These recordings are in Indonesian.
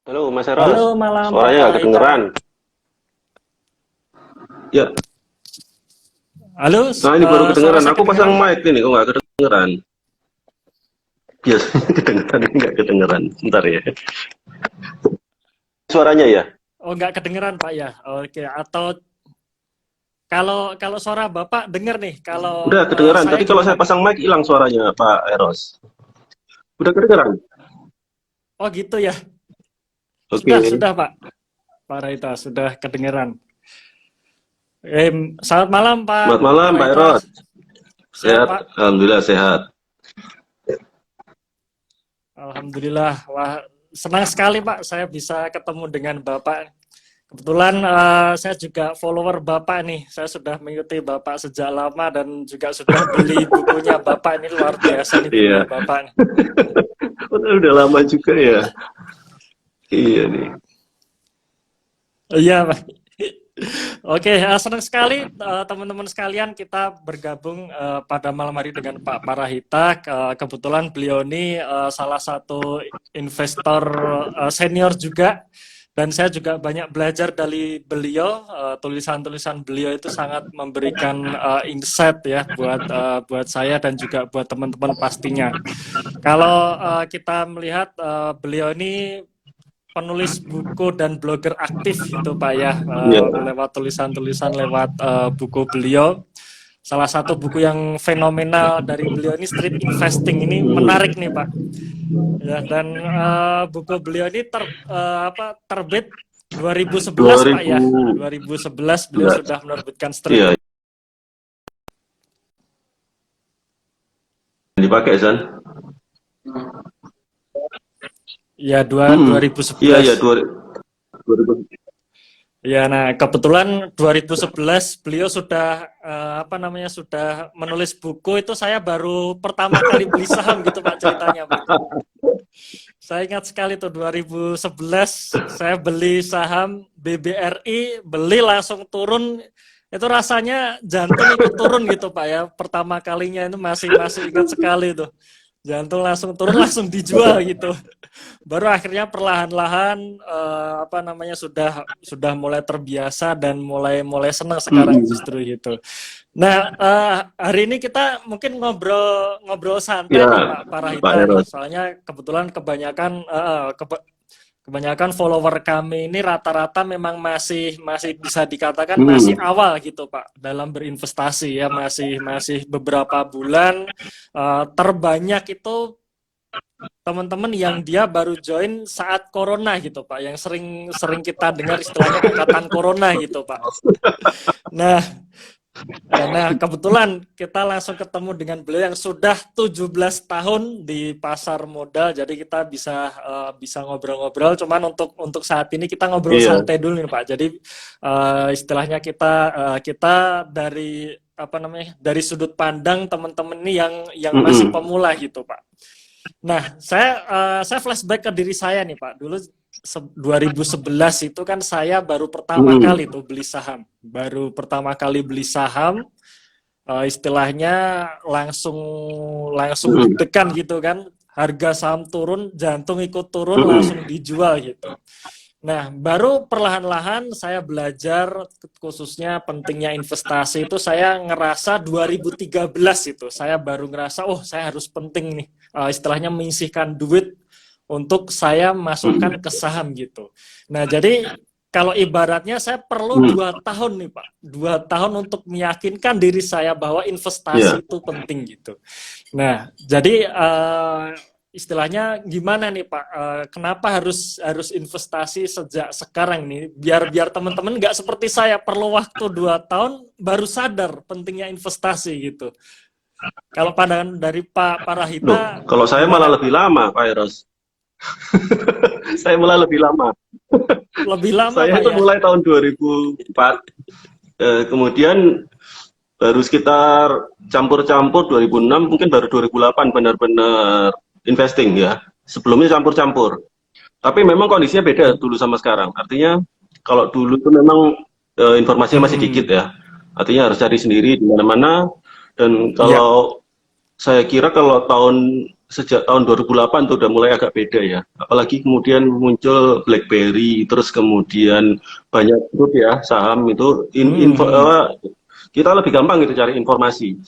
Halo Mas Eros, Halo malam Pak suaranya nggak Parahita. kedengeran. Ya, Halo, nah ini baru suara kedengeran. saya Aku pasang kedengeran Pak? mic ini, kok nggak kedengeran? Biasanya kedengeran, ini nggak kedengeran. Bentar ya. Suaranya ya? Oh nggak kedengeran Pak ya? Oke, atau kalau kalau suara Bapak dengar nih, kalau Udah kedengeran. saya Tadi kalau gimana saya Pak? pasang mic hilang suaranya, Pak Eros. Udah kedengeran? Oh gitu ya, Oke. sudah Pak Parahita, sudah kedengeran. Selamat malam Pak Selamat malam, Pak Parahita, Eros. sehat Sehat? Pak? Alhamdulillah sehat. Alhamdulillah, wah senang sekali Pak saya bisa ketemu dengan Bapak. Kebetulan saya juga follower Bapak nih. Saya sudah mengikuti Bapak sejak lama dan juga sudah beli bukunya Bapak. Ini luar biasa nih bukunya Iya. Bapak. Udah lama juga ya. Iya nih. Iya, Pak. Oke, senang sekali teman-teman sekalian kita bergabung pada malam hari dengan Pak Parahita. Kebetulan beliau ini salah satu investor senior juga. Dan saya juga banyak belajar dari beliau. Tulisan-tulisan beliau itu sangat memberikan insight ya buat saya dan juga buat teman-teman pastinya. Kalau kita melihat beliau ini penulis buku dan blogger aktif itu Pak ya, Iya. lewat tulisan-tulisan lewat buku beliau. Salah satu buku yang fenomenal dari beliau ini Street Investing ini Hmm. menarik nih Pak. Ya, dan buku beliau ini terbit 2011 Pak ya. 2011. 2011 beliau sudah menerbitkan Street. Iya, dipakai San. Ya, Iya, iya, 2011. 2000. Ya, nah kebetulan 2011 beliau sudah sudah menulis buku itu saya baru pertama kali beli saham gitu Pak ceritanya Pak. Saya ingat sekali tuh 2011 saya beli saham BBRI, beli langsung turun itu rasanya jantung ikut turun gitu Pak ya. Pertama kalinya itu masih masih ingat sekali tuh. Jantung langsung turun langsung dijual gitu. Baru akhirnya perlahan-lahan sudah mulai terbiasa dan mulai mulai senang sekarang Mhm. justru gitu. Nah, hari ini kita mungkin ngobrol ngobrol santai nih Ya, Pak Pak Parahita nih. Eros. Soalnya kebetulan kebanyakan follower kami ini rata-rata memang masih masih bisa dikatakan masih Mhm. awal gitu Pak dalam berinvestasi ya, masih masih beberapa bulan. Terbanyak itu teman-teman yang dia baru join saat corona gitu Pak, yang sering sering kita dengar istilahnya angkatan corona gitu Pak. Nah, nah kebetulan kita langsung ketemu dengan beliau yang sudah 17 tahun di pasar modal, jadi kita bisa ngobrol-ngobrol. Cuman untuk saat ini kita ngobrol Iya. santai dulu nih Pak. Jadi istilahnya kita dari dari sudut pandang teman-teman ini yang masih Mhm. pemula gitu Pak. Nah, saya flashback ke diri saya nih Pak. Dulu 2011 itu kan saya baru pertama Mhm. kali tuh beli saham. Baru pertama kali beli saham, istilahnya langsung langsung Mhm. deg-degan gitu kan. Harga saham turun, jantung ikut turun, langsung Mhm. dijual gitu. Nah, baru perlahan-lahan saya belajar khususnya pentingnya investasi itu saya ngerasa 2013 itu. Saya baru ngerasa, oh saya harus penting nih. Istilahnya menyisihkan duit untuk saya masukkan ke Mhm. saham gitu. Nah, jadi kalau ibaratnya saya perlu Mhm. 2 tahun nih Pak. 2 tahun untuk meyakinkan diri saya bahwa Iya. investasi itu penting gitu. Nah, jadi istilahnya gimana nih Pak? Kenapa harus harus investasi sejak sekarang nih? Biar biar teman-teman nggak seperti saya perlu waktu 2 tahun baru sadar pentingnya investasi gitu. Kalau pandangan dari Pak Loh, Parahita kalau saya malah gimana lebih Pak? lama, Pak Eros. Saya malah lebih lama. Lebih lama Saya Pak itu ya? mulai tahun 2004, kemudian baru sekitar campur-campur 2006, mungkin baru 2008 benar-benar investing ya. Sebelumnya campur-campur. Tapi memang kondisinya beda dulu sama sekarang. Artinya kalau dulu itu memang informasinya masih dikit Hmm, ya. Artinya harus cari sendiri di mana-mana. Dan iya. kalau saya kira kalau sejak tahun 2008 itu udah mulai agak beda ya. Apalagi kemudian muncul BlackBerry, terus kemudian banyak grup ya saham itu kita lebih gampang gitu cari informasi.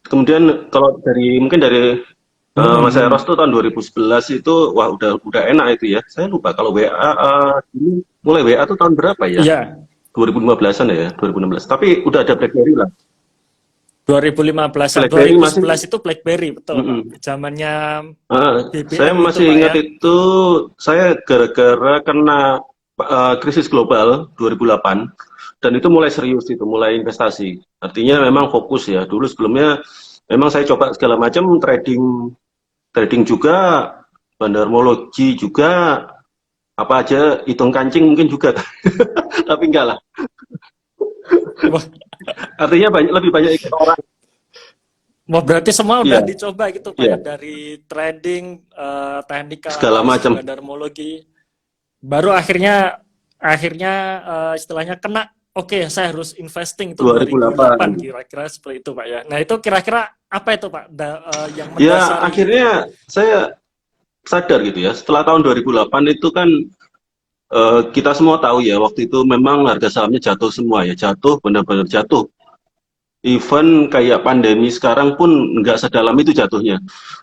Kemudian kalau mungkin dari Mas Eros tuh tahun 2011 itu wah udah enak itu ya. Saya lupa kalau WA ini mulai WA tuh tahun berapa ya? Iya, 2015-an ya, 2016. Tapi udah ada BlackBerry lah. 2015-an, BlackBerry masih 2011 itu BlackBerry, betul Pak. Zamannya saya BBM itu masih Pak ya. ingat itu saya gara-gara kena krisis global 2008 dan itu mulai serius itu, mulai investasi. Artinya memang fokus ya. Dulu sebelumnya memang saya coba segala macam trading trading juga, bandarmologi juga, apa aja hitung kancing mungkin juga. Tapi enggak lah. Wah, Artinya lebih banyak ikut orang. wah, berarti semua udah Iya, dicoba gitu Pak iya, ya, dari trading, technical segala analysis, macam. bandarmologi, baru akhirnya akhirnya istilahnya kena, oke, saya harus investing itu 2008 2008. kira-kira seperti itu Pak ya. Nah itu kira-kira apa itu Pak yang Ya, mendasari itu? akhirnya saya sadar gitu ya. Setelah tahun 2008 itu kan kita semua tahu ya, waktu itu memang harga sahamnya jatuh semua ya, jatuh benar-benar jatuh. Even kayak pandemi sekarang pun nggak sedalam itu jatuhnya.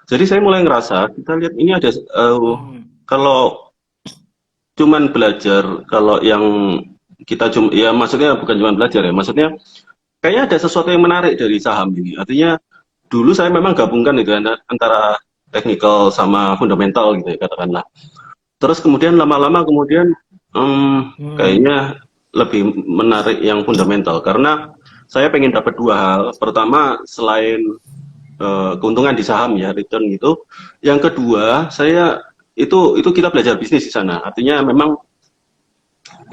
Jadi saya mulai ngerasa, kita lihat ini ada kalau cuman belajar, kalau yang kita cuma ya maksudnya bukan cuma belajar ya, maksudnya kayaknya ada sesuatu yang menarik dari saham ini. Artinya dulu saya memang gabungkan itu antara technical sama fundamental gitu ya katakanlah. Terus kemudian lama-lama kemudian kayaknya lebih menarik yang fundamental karena saya pengen dapat dua hal. Pertama selain keuntungan di saham ya return gitu. Yang kedua saya itu kita belajar bisnis di sana. Artinya memang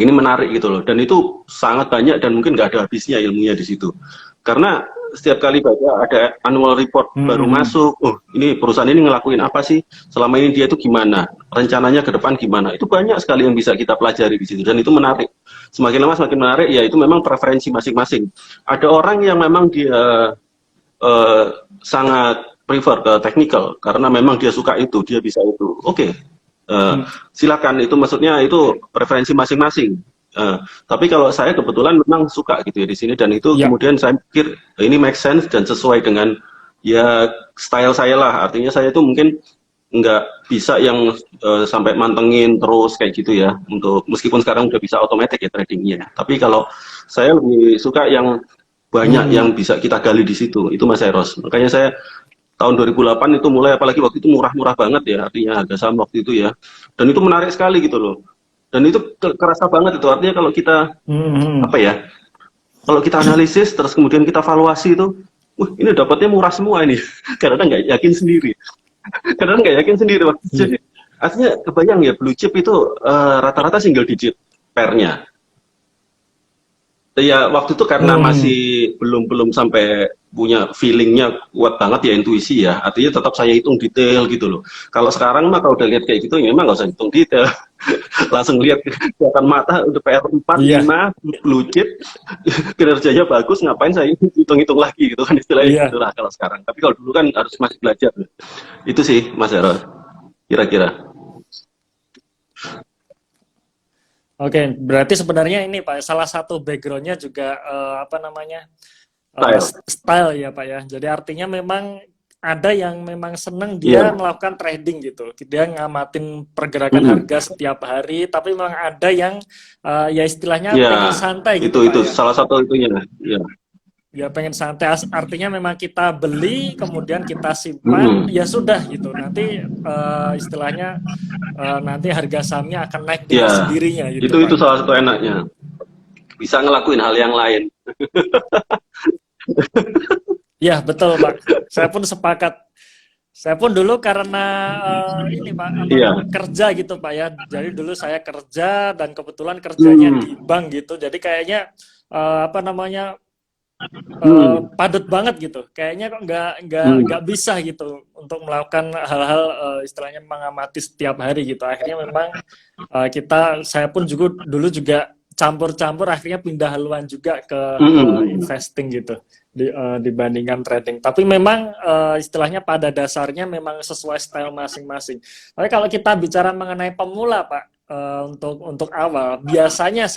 ini menarik gitu loh. Dan itu sangat banyak dan mungkin nggak ada habisnya ilmunya di situ. Karena setiap kali baca ada annual report baru masuk, oh ini perusahaan ini ngelakuin apa sih? Selama ini dia itu gimana? Rencananya ke depan gimana? Itu banyak sekali yang bisa kita pelajari di situ dan itu menarik. Semakin lama semakin menarik ya itu memang preferensi masing-masing. Ada orang yang memang dia sangat prefer ke technical karena memang dia suka itu, dia bisa itu. Oke. Silakan itu maksudnya itu preferensi masing-masing. Tapi kalau saya kebetulan memang suka gitu ya di sini dan itu Ya, kemudian saya pikir ini make sense dan sesuai dengan ya style saya lah. Artinya saya itu mungkin nggak bisa yang sampai mantengin terus kayak gitu ya untuk meskipun sekarang udah bisa otomatis ya tradingnya. Tapi kalau saya lebih suka yang banyak yang bisa kita gali di situ. Itu Mas Eros. Makanya saya tahun 2008 itu mulai apalagi waktu itu murah-murah banget ya artinya harga saham waktu itu ya. Dan itu menarik sekali gitu loh. Dan itu kerasa banget itu artinya kalau kita apa ya? Kalau kita analisis terus kemudian kita valuasi itu, ini dapatnya murah semua ini. Karena nggak yakin sendiri. Karena nggak yakin sendiri. Jadi artinya kebayang ya blue chip itu rata-rata single digit pair-nya. Ya waktu itu karena masih belum sampai punya feelingnya kuat banget ya intuisi ya. Artinya tetap saya hitung detail gitu loh. Kalau sekarang mah kalau udah lihat kayak gitu ya memang nggak usah hitung detail. Langsung lihat kelihatan mata udah PR 4, iya, 5, blue chip, kinerjanya bagus, ngapain saya hitung-hitung lagi gitu kan istilahnya iya. gitu lah kalau sekarang. Tapi kalau dulu kan harus masih belajar. Itu sih Mas Eros, kira-kira. Oke, berarti sebenarnya ini Pak, salah satu backgroundnya juga apa namanya Style. style ya Pak ya. Jadi artinya memang ada yang memang seneng dia Iya. melakukan trading gitu. Dia ngamatin pergerakan harga setiap hari, tapi memang ada yang ya istilahnya Ya, pengen santai gitu itu Pak ya. salah satu itunya. Ya. Ya pengen santai, artinya memang kita beli, kemudian kita simpan, ya sudah gitu. Nanti istilahnya nanti harga sahamnya akan naik dengan Ya, sendirinya gitu itu Pak. salah satu enaknya. Bisa ngelakuin hal yang lain. Ya betul Pak. Saya pun sepakat. Saya pun dulu karena ini Pak apa Iya. namanya kerja gitu Pak ya. Jadi dulu saya kerja dan kebetulan kerjanya di bank gitu. Jadi kayaknya apa namanya padat banget gitu. Kayaknya kok nggak bisa gitu untuk melakukan hal-hal istilahnya mengamati setiap hari gitu. Akhirnya memang saya pun juga dulu juga campur-campur akhirnya pindah haluan juga ke investing gitu. dibandingkan trading. Tapi memang istilahnya pada dasarnya memang sesuai style masing-masing. Tapi kalau kita bicara mengenai pemula, Pak, untuk awal, biasanya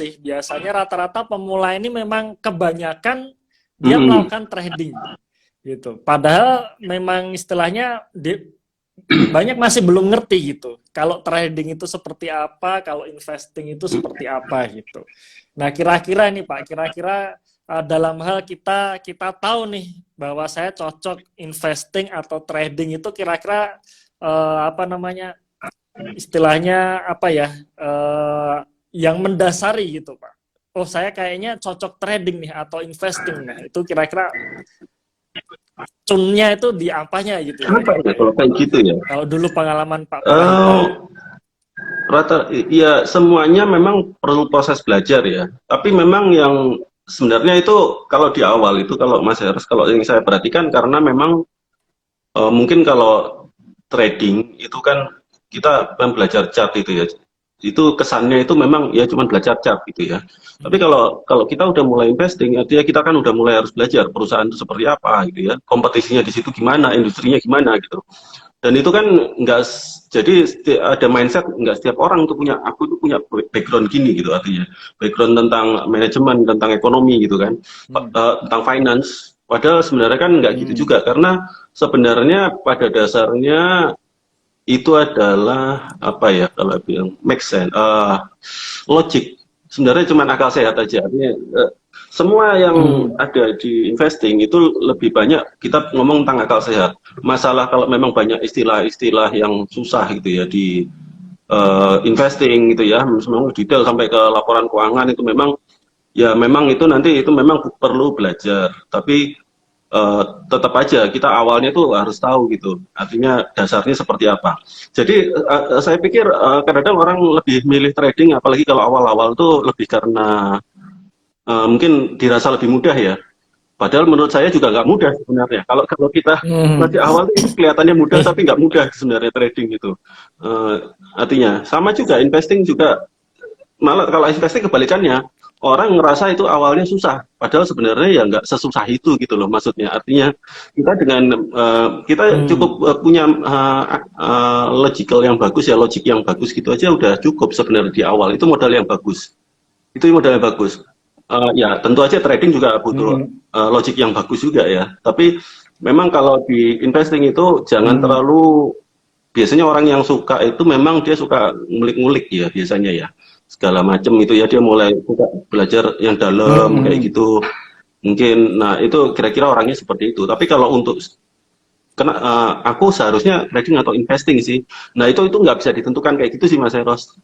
rata-rata pemula ini memang kebanyakan dia melakukan trading, gitu. Padahal memang istilahnya banyak masih belum ngerti gitu. Kalau trading itu seperti apa, kalau investing itu seperti apa gitu. Nah, kira-kira ini Pak, dalam hal kita tahu nih bahwa saya cocok investing atau trading itu kira-kira apa namanya istilahnya apa ya yang mendasari gitu Pak. Oh saya kayaknya cocok trading nih atau investing. Nah itu kira-kira cunnya itu di apanya gitu ya? Apa ya kalau kayak gitu ya? Kalau dulu pengalaman Pak Parahita. Ya semuanya memang perlu proses belajar ya. Tapi memang yang sebenarnya itu kalau di awal itu kalau Mas Heros, kalau yang saya perhatikan karena memang mungkin kalau trading itu kan kita belajar chart itu ya, itu kesannya itu memang ya cuma belajar chart gitu ya. Tapi kalau kita udah mulai investing, artinya kita kan udah mulai harus belajar perusahaan itu seperti apa gitu ya, kompetisinya di situ gimana, industrinya gimana gitu. Dan itu kan nggak, jadi ada mindset nggak setiap orang tuh punya, aku tuh punya background gini gitu, artinya background tentang manajemen, tentang ekonomi gitu kan, tentang finance. Padahal sebenarnya kan nggak gitu juga, karena sebenarnya pada dasarnya itu adalah apa ya kalau bilang make sense, logic. Sebenarnya cuma akal sehat aja. Artinya, semua yang ada di investing itu lebih banyak kita ngomong tentang akal sehat. Masalah kalau memang banyak istilah-istilah yang susah gitu ya di investing gitu ya, memang detail sampai ke laporan keuangan itu memang ya memang itu nanti itu memang perlu belajar. Tapi tetap aja kita awalnya tuh harus tahu gitu, artinya dasarnya seperti apa. Jadi saya pikir kadang-kadang orang lebih milih trading, apalagi kalau awal-awal tuh lebih karena mungkin dirasa lebih mudah ya. Padahal menurut saya juga nggak mudah sebenarnya. Kalau kita masih awal itu kelihatannya mudah, tapi nggak mudah sebenarnya trading itu. Artinya sama juga investing juga, malah kalau investing kebalikannya. Orang ngerasa itu awalnya susah, padahal sebenarnya ya nggak sesusah itu gitu loh maksudnya. Artinya kita dengan kita cukup punya logical yang bagus ya, logik yang bagus gitu aja udah cukup sebenarnya di awal. Itu modal yang bagus. Itu modal yang bagus. Ya tentu aja trading juga butuh logik yang bagus juga ya. Tapi memang kalau di investing itu jangan terlalu, biasanya orang yang suka itu memang dia suka ngulik-ngulik ya biasanya ya, segala macam itu ya, dia mulai suka belajar yang dalam kayak gitu mungkin. Nah itu kira-kira orangnya seperti itu. Tapi kalau untuk aku seharusnya trading atau investing sih, nah itu nggak bisa ditentukan kayak gitu sih Mas Eros.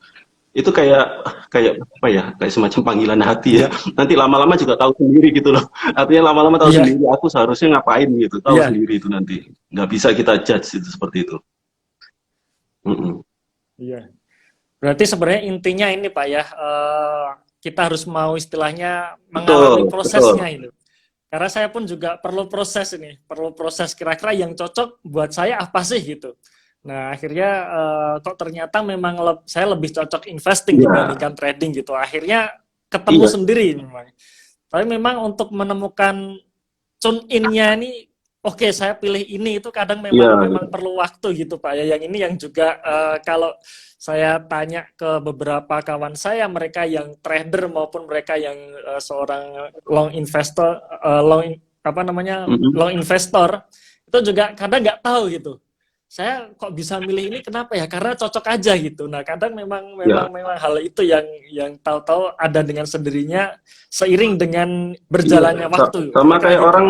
Itu kayak apa ya, kayak semacam panggilan hati ya. Nanti lama-lama juga tahu sendiri gitu loh. Artinya lama-lama tahu sendiri aku seharusnya ngapain gitu, tahu sendiri itu nanti. Nggak bisa kita judge itu seperti itu. Iya. Berarti sebenarnya intinya ini Pak ya, kita harus mau istilahnya mengalami prosesnya itu. Karena saya pun juga perlu proses ini, perlu proses kira-kira yang cocok buat saya apa sih gitu. Nah akhirnya kok ternyata memang saya lebih cocok investing dibandingkan trading gitu. Akhirnya ketemu sendiri memang. Tapi memang untuk menemukan tune in-nya ini, oke, saya pilih ini, itu kadang memang perlu waktu gitu Pak ya. Yang ini yang juga kalau saya tanya ke beberapa kawan saya, mereka yang trader maupun mereka yang seorang long investor, long investor, itu juga kadang nggak tahu gitu. Saya kok bisa milih ini kenapa ya? Karena cocok aja gitu. Nah kadang memang hal itu yang tahu-tahu ada dengan sendirinya seiring dengan berjalannya waktu. Sama kayak gitu, orang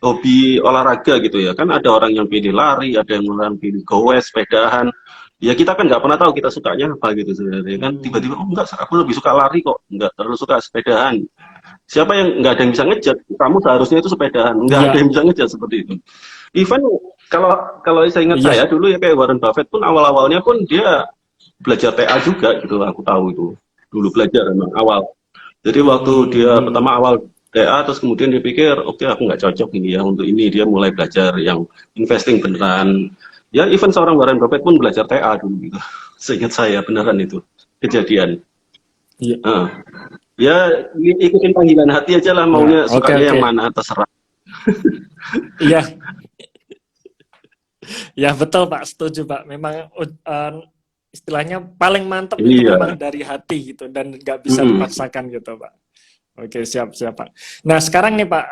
hobi olahraga gitu ya. Kan ada orang yang pilih lari, ada yang pilih goes, sepedahan. Ya kita kan nggak pernah tahu kita sukanya apa gitu sebenarnya kan. Tiba-tiba enggak, aku lebih suka lari kok, nggak terlalu suka sepedahan. Siapa yang nggak ada yang bisa ngejat? Kamu seharusnya itu sepedahan, nggak ada yang bisa ngejat seperti itu. Even kalau saya ingat saya dulu ya kayak Warren Buffett pun awal-awalnya pun dia belajar TA juga gitu, aku tahu itu dulu belajar memang awal. Jadi waktu dia pertama awal TA terus kemudian dia pikir oke, aku nggak cocok ini ya untuk ini, dia mulai belajar yang investing beneran. Ya even seorang Warren Buffett pun belajar TA dulu gitu. Seingat saya beneran itu kejadian. Iya. Ya ikutin panggilan hati aja lah, maunya Nah, oke, sukanya oke. yang mana, terserah. Iya, ya betul Pak, setuju Pak. Memang istilahnya paling mantap itu memang Iya. dari hati gitu dan nggak bisa Mm-mm. dipaksakan gitu Pak. Oke, siap, siap Pak. Nah, sekarang nih Pak,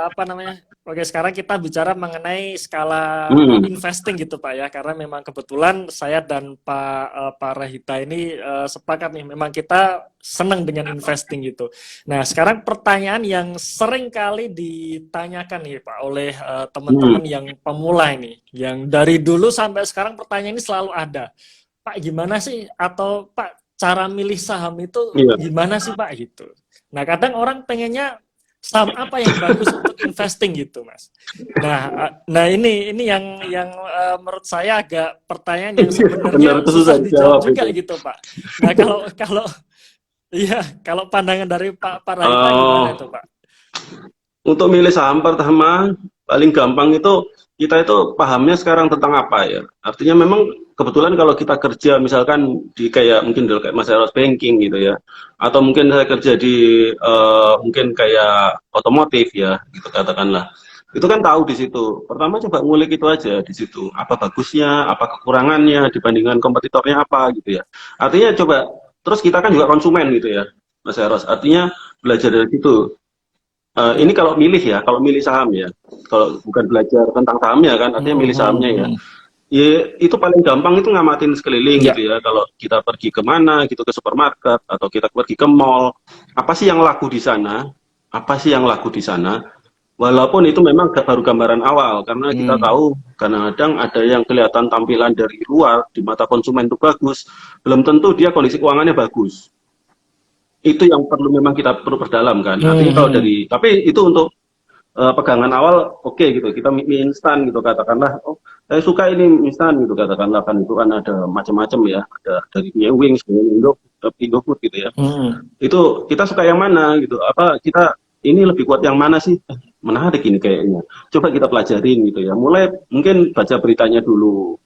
apa namanya? Oke, sekarang kita bicara mengenai skala Mm. investing gitu Pak ya, karena memang kebetulan saya dan Pak Rahita ini sepakat nih, memang kita senang dengan investing gitu. Nah, sekarang pertanyaan yang sering kali ditanyakan nih Pak oleh teman-teman Mm. yang pemula ini, yang dari dulu sampai sekarang pertanyaan ini selalu ada. Pak, gimana sih? Atau Pak, cara milih saham itu Iya. gimana sih Pak gitu? Nah, kadang orang pengennya saham apa yang bagus untuk investing gitu, Mas. Nah ini yang menurut saya agak pertanyaan yang Benar, sebenarnya itu susah susah dijawab dijawab juga itu. gitu, Pak. Nah, kalau kalau iya, kalau pandangan dari Pak Rahita gimana itu, Oh, Pak? untuk milih saham pertama, paling gampang itu kita itu pahamnya sekarang tentang apa ya. Artinya memang kebetulan kalau kita kerja misalkan di kayak mungkin kayak Mas Eros banking gitu ya, atau mungkin saya kerja di mungkin kayak otomotif ya, gitu katakanlah. Itu kan tahu di situ. Pertama coba ngulik itu aja di situ. Apa bagusnya, apa kekurangannya dibandingkan kompetitornya apa gitu ya. Artinya coba terus kita kan juga konsumen gitu ya, Mas Eros. Artinya belajar dari situ. Ini Ya. kalau milih ya, kalau milih saham ya, kalau bukan belajar tentang sahamnya kan, artinya milih sahamnya ya. Ya, itu paling gampang itu ngamatin sekeliling Ya. gitu ya. Kalau kita pergi kemana gitu, ke supermarket atau kita pergi ke mall, apa sih yang laku di sana? Apa sih yang laku di sana? Walaupun itu memang baru gambaran awal, karena kita tahu kadang-kadang ada yang kelihatan tampilan dari luar di mata konsumen itu bagus, belum tentu dia kondisi keuangannya bagus. Itu yang perlu memang kita perlu perdalam kan. Artinya kalau dari, tapi itu untuk pegangan awal oke gitu, kita mie instan gitu katakanlah, oh saya suka ini mie instan gitu katakanlah, kan itu kan ada macam-macam ya, ada dari mie wings, Indofood gitu ya, itu kita suka yang mana gitu, apa kita ini lebih kuat yang mana sih, menarik ini kayaknya, coba kita pelajarin gitu ya, mulai mungkin baca beritanya dulu.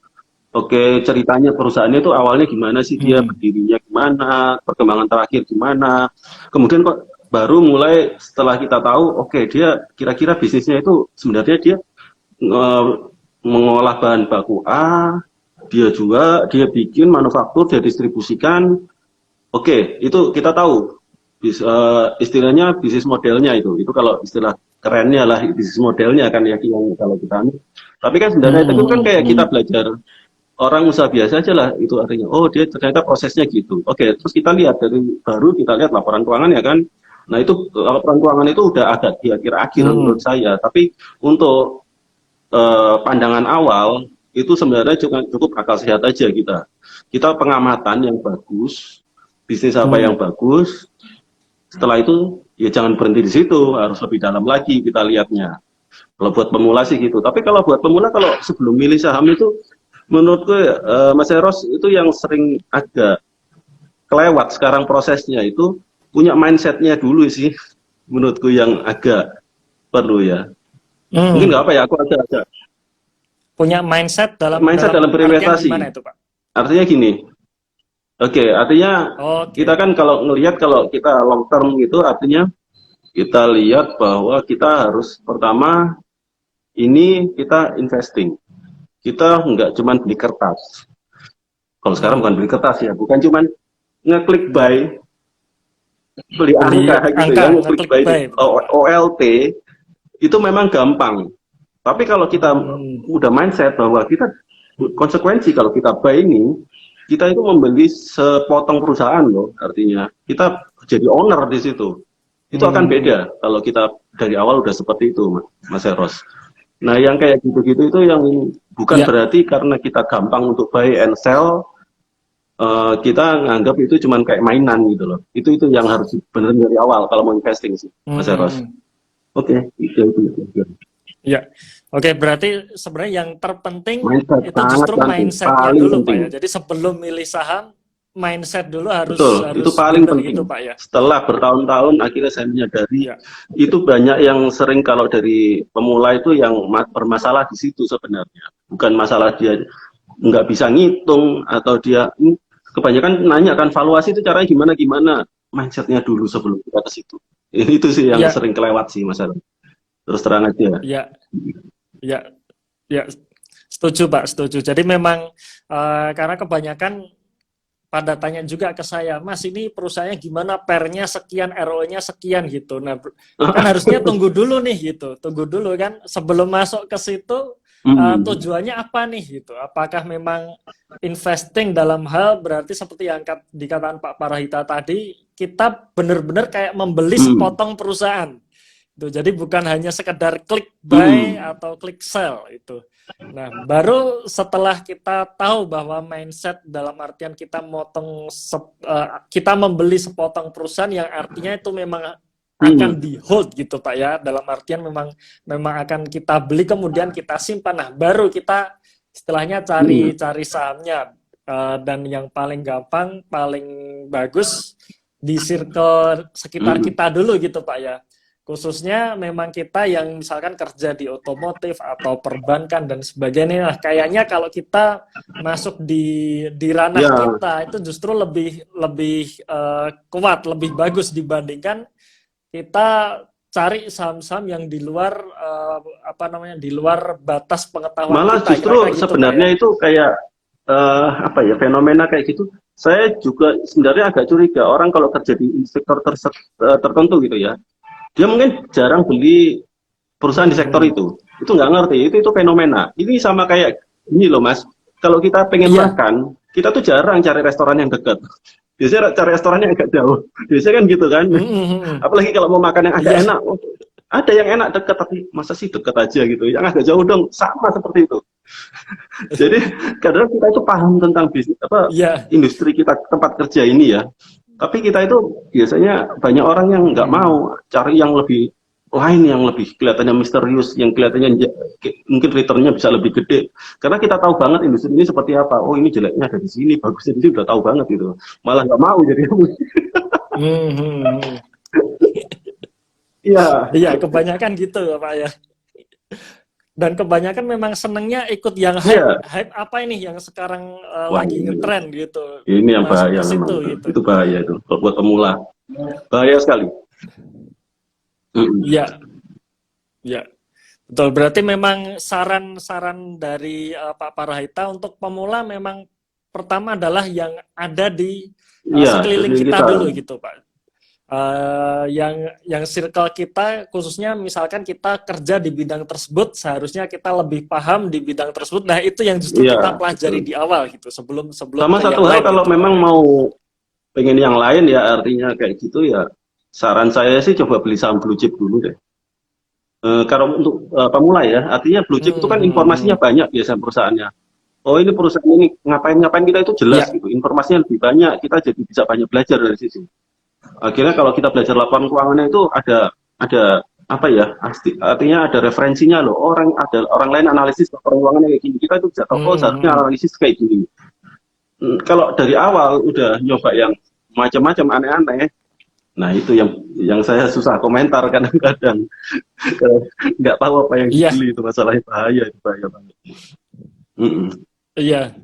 Oke, ceritanya perusahaannya itu awalnya gimana sih, dia berdirinya gimana, perkembangan terakhir gimana. Kemudian kok baru mulai setelah kita tahu, oke dia kira-kira bisnisnya itu sebenarnya dia mengolah bahan baku A, dia bikin manufaktur, dia distribusikan. Oke, itu kita tahu. Istilahnya bisnis modelnya itu kalau istilah kerennya lah bisnis modelnya kan ya, yang kalau kita. Tapi kan sebenarnya itu kan kayak kita belajar orang usaha biasa aja lah, itu artinya oh dia ternyata prosesnya gitu. Oke, terus kita lihat dari baru kita lihat laporan keuangan ya kan. Nah itu laporan keuangan itu udah ada di akhir-akhir menurut saya, tapi untuk pandangan awal itu sebenarnya cukup akal sehat aja, kita pengamatan yang bagus, bisnis apa yang bagus. Setelah itu ya jangan berhenti di situ, harus lebih dalam lagi kita lihatnya. Kalau buat pemula sih gitu, tapi kalau buat pemula, kalau sebelum milih saham itu menurutku Mas Eros itu yang sering agak kelewat sekarang prosesnya itu punya mindsetnya dulu sih, menurutku yang agak perlu ya. Mungkin nggak apa ya, aku agak Punya mindset dalam mindset dalam artian berinvestasi. gimana itu, Pak? Artinya gini, oke, artinya kita kan kalau ngelihat, kalau kita long term gitu, artinya kita lihat bahwa kita harus pertama ini kita investing. Kita nggak cuman beli kertas. Kalau sekarang bukan beli kertas ya, bukan cuman ngeklik buy, beli angka gitu ya, ngeklik buy OLT, itu memang gampang. Tapi kalau kita udah mindset bahwa kita konsekuensi kalau kita buy ini, kita itu membeli sepotong perusahaan loh, artinya kita jadi owner di situ. Itu akan beda kalau kita dari awal udah seperti itu, Mas Eros. Nah, yang kayak gitu-gitu itu yang bukan berarti karena kita gampang untuk buy and sell, kita nganggap itu cuman kayak mainan gitu loh. Itu yang harus bener dari awal kalau mau investing sih, Mas Eros. Oke, itu. Ya, oke, berarti sebenarnya yang terpenting mindset, itu justru mindsetnya dulu, penting. Pak ya. Jadi sebelum milih saham, mindset dulu harus itu paling penting. gitu, Pak ya. Setelah bertahun-tahun akhirnya saya menyadari itu banyak yang sering kalau dari pemula itu yang bermasalah di situ sebenarnya. Bukan masalah dia nggak bisa ngitung atau dia kebanyakan nanya kan valuasi itu caranya gimana, mindsetnya dulu sebelum kita ke situ. Itu sih yang Ya, sering kelewat sih Mas Alan. Terus terang aja. ya, ya, ya. Setuju Pak, setuju. Jadi memang karena kebanyakan pada tanya juga ke saya, Mas ini perusahaannya gimana, pernya sekian, ROE-nya sekian gitu. Nah, kan harusnya tunggu dulu nih gitu, tunggu dulu kan sebelum masuk ke situ tujuannya apa nih gitu. Apakah memang investing dalam hal berarti seperti yang dikatakan Pak Parahita tadi, kita benar-benar kayak membeli sepotong perusahaan. Itu jadi bukan hanya sekedar klik buy atau klik sell itu. Nah, baru setelah kita tahu bahwa mindset dalam artian kita kita membeli sepotong perusahaan yang artinya itu memang akan di hold gitu Pak ya, dalam artian memang akan kita beli kemudian kita simpan. Nah, baru kita istilahnya cari sahamnya. Dan yang paling gampang, paling bagus di circle sekitar kita dulu gitu Pak ya. Khususnya memang kita yang misalkan kerja di otomotif atau perbankan dan sebagainya. Nah, kayaknya kalau kita masuk di ranah kita itu justru lebih kuat, lebih bagus dibandingkan kita cari saham-saham yang di luar di luar batas pengetahuan Malah kita. justru gitu, sebenarnya itu kayak fenomena kayak gitu. Saya juga sebenarnya agak curiga orang kalau kerja di sektor tertentu gitu ya. Dia mungkin jarang beli perusahaan di sektor itu nggak ngerti itu fenomena. Ini sama kayak ini loh Mas, kalau kita pengen makan kita tuh jarang cari restoran yang dekat, biasanya cari restoran yang agak jauh, biasanya kan gitu kan. Apalagi kalau mau makan yang agak enak, ada yang enak dekat tapi masa sih dekat aja gitu, yang agak jauh dong, sama seperti itu. Jadi kadang kita itu paham tentang bisnis industri kita tempat kerja ini ya, tapi kita itu biasanya banyak orang yang nggak mau cari yang lebih lain, yang lebih kelihatannya misterius, yang kelihatannya mungkin returnnya bisa lebih gede. Karena kita tahu banget industri ini seperti apa. Oh ini jeleknya ada di sini, bagusnya di sini, udah tahu banget gitu. Malah nggak mau jadi. Iya, kebanyakan gitu Pak ya. Dan kebanyakan memang senengnya ikut yang hype apa ini yang sekarang lagi ngetrend gitu. Ini yang bahaya memang. Gitu. Itu bahaya itu buat pemula. Bahaya sekali. Iya. Ya. Betul. Berarti memang saran-saran dari Pak Parahita untuk pemula memang pertama adalah yang ada di sekeliling kita dulu gitu Pak. Yang circle kita, khususnya misalkan kita kerja di bidang tersebut, seharusnya kita lebih paham di bidang tersebut. Nah itu yang justru kita pelajari di awal gitu, sebelum sama satu hal kalau gitu, memang mau pengen yang lain ya, artinya kayak gitu ya, saran saya sih coba beli saham blue chip dulu deh. Kalau untuk pemula ya, artinya blue chip itu kan informasinya banyak biasa perusahaannya. Oh ini perusahaan ini ngapain kita itu jelas gitu, informasinya lebih banyak, kita jadi bisa banyak belajar dari situ. Akhirnya kalau kita belajar laporan keuangannya itu ada apa ya, artinya ada referensinya loh, ada orang lain analisis laporan keuangannya kayak gini, kita itu bisa tahu oh seharusnya analisis kayak gini. Kalau dari awal udah nyoba yang macam-macam aneh-aneh, nah itu yang saya susah komentar kadang-kadang. Nggak tahu apa yang dibeli, itu masalahnya bahaya banget. Iya,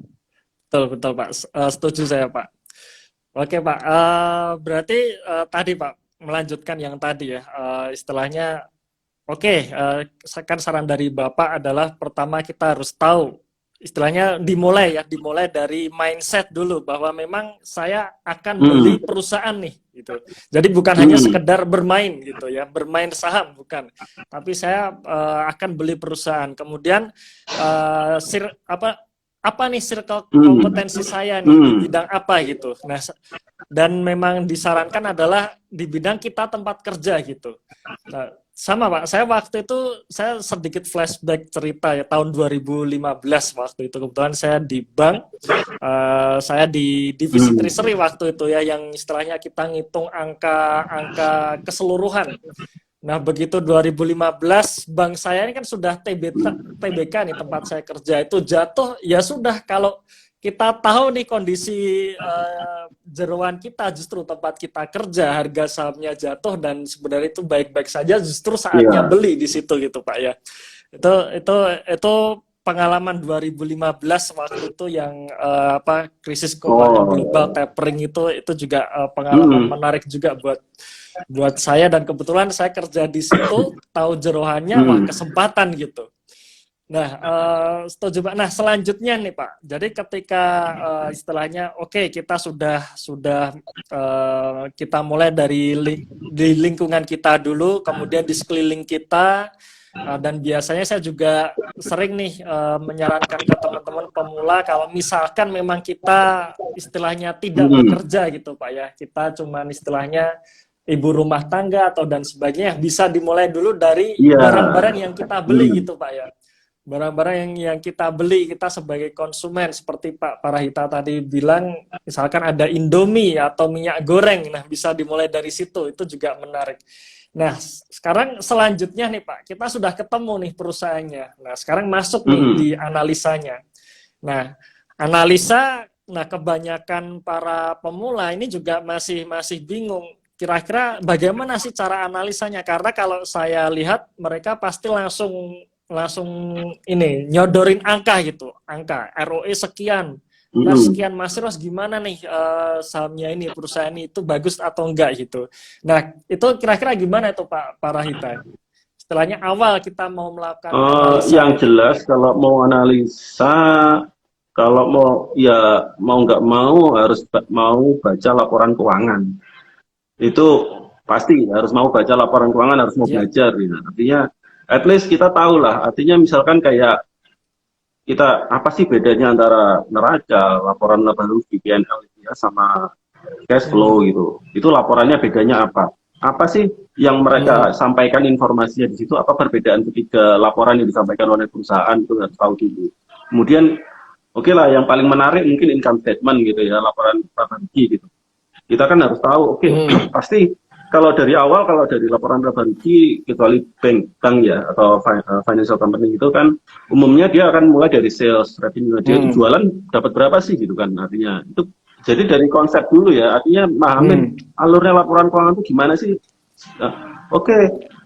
betul Pak, setuju saya Pak. Oke Pak, berarti tadi Pak melanjutkan yang tadi ya, istilahnya kan saran dari Bapak adalah pertama kita harus tahu, istilahnya dimulai dari mindset dulu bahwa memang saya akan beli perusahaan nih gitu. Jadi bukan hanya sekedar bermain gitu ya, bermain saham bukan, tapi saya akan beli perusahaan. Kemudian apa nih circle kompetensi saya nih di bidang apa gitu. Nah, dan memang disarankan adalah di bidang kita tempat kerja gitu. Nah, sama Pak, saya waktu itu saya sedikit flashback cerita ya, tahun 2015 waktu itu kebetulan saya di bank, saya di divisi treasury waktu itu ya, yang istilahnya kita ngitung angka keseluruhan. Nah, begitu 2015 bank saya ini kan sudah TBK nih, tempat saya kerja itu jatuh, ya sudah, kalau kita tahu nih kondisi jeroan kita, justru tempat kita kerja harga sahamnya jatuh dan sebenarnya itu baik-baik saja, justru saatnya beli di situ gitu Pak ya. Itu pengalaman 2015 waktu itu yang krisis keuangan Oh, global tapering itu juga pengalaman menarik juga buat saya, dan kebetulan saya kerja di situ, tahu jerohannya, wah kesempatan gitu. Nah, setuju Pak. Nah, selanjutnya nih Pak. Jadi ketika istilahnya oke, kita sudah kita mulai dari di lingkungan kita dulu, kemudian di sekeliling kita, dan biasanya saya juga sering nih menyarankan ke teman-teman pemula kalau misalkan memang kita istilahnya tidak bekerja gitu Pak ya. Kita cuman istilahnya ibu rumah tangga atau dan sebagainya, bisa dimulai dulu dari iya. barang-barang yang kita beli gitu Pak ya. Barang-barang yang kita beli, kita sebagai konsumen, seperti Pak Parahita tadi bilang, misalkan ada Indomie atau minyak goreng, nah bisa dimulai dari situ, itu juga menarik. Nah, sekarang selanjutnya nih Pak, kita sudah ketemu nih perusahaannya. Nah, sekarang masuk nih di analisanya. Nah, analisa, nah kebanyakan para pemula ini juga masih bingung. Kira-kira bagaimana sih cara analisanya? Karena kalau saya lihat mereka pasti langsung ini nyodorin angka gitu, angka ROE sekian, sekian Mas Ros, gimana nih sahamnya ini, perusahaan ini itu bagus atau enggak gitu. Nah, itu kira-kira gimana itu Pak Parahita? Setelahnya awal kita mau melakukan analisa Yang ini. jelas kalau mau analisa, kalau mau nggak mau harus mau baca laporan keuangan. Itu pasti harus mau baca laporan keuangan, harus mau Ya. belajar gitu. Artinya at least kita tahu lah. Artinya misalkan kayak kita apa sih bedanya antara neraca, laporan laba rugi P&L ya, sama cash flow gitu. Itu laporannya bedanya apa? Apa sih yang mereka sampaikan informasinya di situ? Apa perbedaan ketiga laporan yang disampaikan oleh perusahaan, itu harus tahu dulu. Kemudian oke lah, yang paling menarik mungkin income statement gitu ya, laporan laba rugi gitu. Kita kan harus tahu, oke, pasti kalau dari awal, kalau dari laporan laba rugi, kecuali bank ya, atau financial company itu kan, umumnya dia akan mulai dari sales revenue. Dia itu jualan dapat berapa sih gitu kan, artinya. Itu jadi dari konsep dulu ya, artinya pahamin alurnya laporan keuangan itu gimana sih. Nah, oke,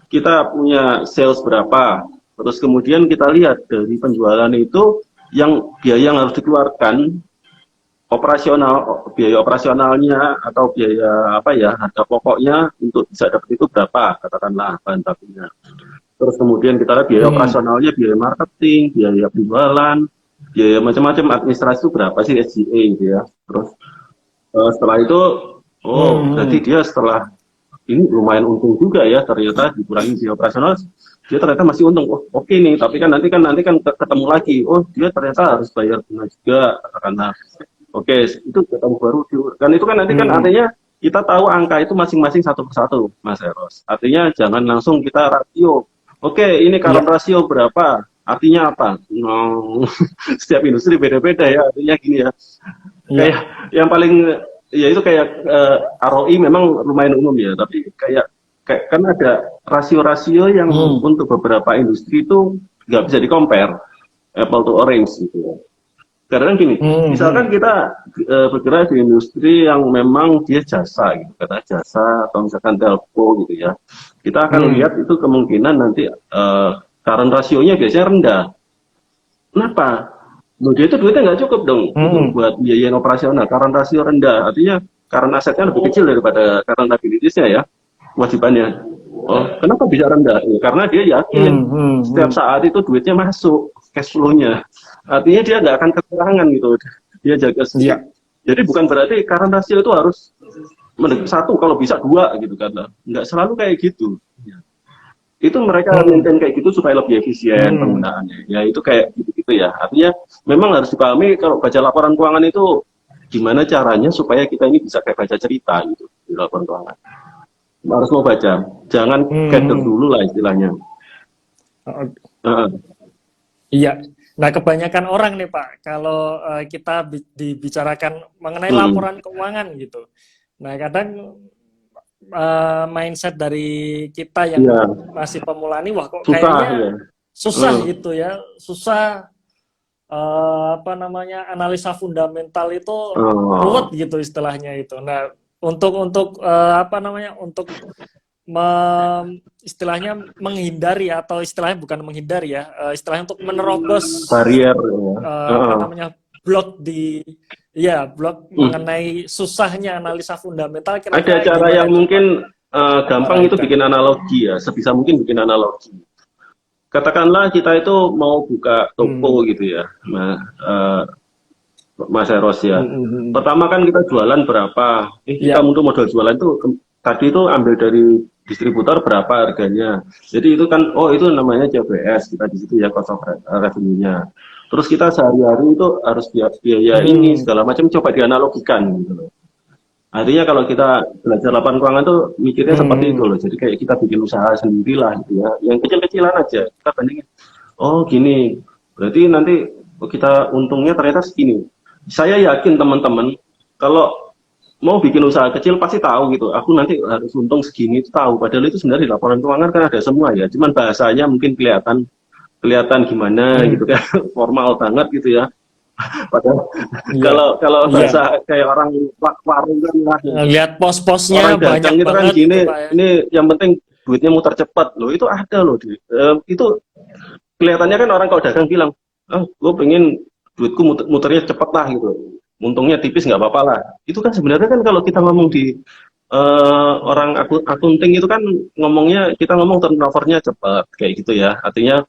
kita punya sales berapa, terus kemudian kita lihat dari penjualan itu, yang biaya yang harus dikeluarkan, biaya operasionalnya atau biaya apa ya, harga pokoknya untuk bisa dapat itu berapa, katakanlah bahan bakunya. Terus kemudian kita lihat biaya operasionalnya, biaya marketing, biaya penjualan, biaya macam-macam administrasi itu berapa sih, SGA gitu ya. Terus setelah itu, berarti dia setelah ini lumayan untung juga ya, ternyata dikurangi biaya operasional, dia ternyata masih untung. Oh, oke nih, tapi kan nanti kan ketemu lagi. Oh, dia ternyata harus bayar bunga juga, katakanlah. Oke, itu ketemu baru. Dan itu kan nanti kan artinya kita tahu angka itu masing-masing satu persatu, Mas Eros. Artinya jangan langsung kita rasio. Oke, ini current rasio berapa? Artinya apa? No, setiap industri beda-beda ya. Artinya gini ya. Kayak yang paling ya itu kayak ROI memang lumayan umum ya. Tapi kayak kan ada rasio-rasio yang untuk beberapa industri itu nggak bisa di-compare apple to orange gitu ya. Karena gini, misalkan kita bergerak di industri yang memang dia jasa gitu, kata jasa atau misalkan telco gitu ya, kita akan lihat itu kemungkinan nanti current rasionya biasanya rendah. Kenapa? Dia itu duitnya nggak cukup dong buat biaya operasional. Current rasio rendah, artinya current asetnya lebih kecil daripada current liabilities-nya ya, kewajibannya. Oh, kenapa bisa rendah? Ya, karena dia yakin setiap saat itu duitnya masuk, cash flow-nya. Artinya dia nggak akan kekurangan gitu. Dia jaga sendiri. Jadi bukan berarti current rasio itu harus satu, kalau bisa dua gitu kan. Nggak selalu kayak gitu. Itu mereka maintain kayak gitu supaya lebih efisien penggunaannya. Ya itu kayak gitu-gitu ya. Artinya memang harus dipahami kalau baca laporan keuangan itu gimana caranya supaya kita ini bisa kayak baca cerita gitu di laporan keuangan. Harus mau baca, jangan gather dulu lah istilahnya. Iya. Nah, kebanyakan orang nih Pak, kalau kita dibicarakan mengenai laporan keuangan gitu. Nah, kadang mindset dari kita yang masih pemula nih, wah kok susah, kayaknya ya. susah gitu ya, susah analisa fundamental itu ruwet gitu istilahnya itu. Nah, untuk istilahnya menghindari, atau istilahnya bukan menghindari ya, istilahnya untuk menerobos Barrier. apa namanya, blok blok mengenai susahnya analisa fundamental. Ada Kira-kira cara gimana yang itu, mungkin Pak gampang itu Parahita? bikin analogi ya, sebisa mungkin bikin analogi. Katakanlah kita itu mau buka toko gitu ya, nah, Mas Eros ya. Pertama kan kita jualan berapa? Kita Ya. untuk modal jualan itu tadi itu ambil dari distributor berapa harganya. Jadi itu kan, oh itu namanya CBS, kita di situ ya cost of revenue-nya. Terus kita sehari-hari itu harus biaya ini segala macam, coba dianalogikan gitu loh. Artinya kalau kita belajar lapangan keuangan tuh mikirnya seperti itu loh. Jadi kayak kita bikin usaha sendirilah gitu ya. Yang kecil-kecilan aja. Kita bandingin. Oh gini. Berarti nanti kita untungnya ternyata segini. Saya yakin teman-teman kalau mau bikin usaha kecil pasti tahu gitu. Aku nanti harus untung segini itu tahu. Padahal itu sebenarnya di laporan keuangan kan ada semua ya. Cuman bahasanya mungkin kelihatan gimana gitu kan. Formal banget gitu ya. Padahal Iya. kalau Iya. bahasa kayak orang warung kan lah, Lihat pos-posnya orang banyak dagang itu kan banget gini, gitu, Pak ya. ini yang penting duitnya muter cepat loh, itu ada loh itu kelihatannya kan orang kalau dagang bilang, ah gue pengen duitku muternya cepet lah gitu, untungnya tipis nggak apa-apa lah. Itu kan sebenarnya kan kalau kita ngomong di orang akunting itu kan ngomongnya, kita ngomong turnovernya cepat kayak gitu ya, artinya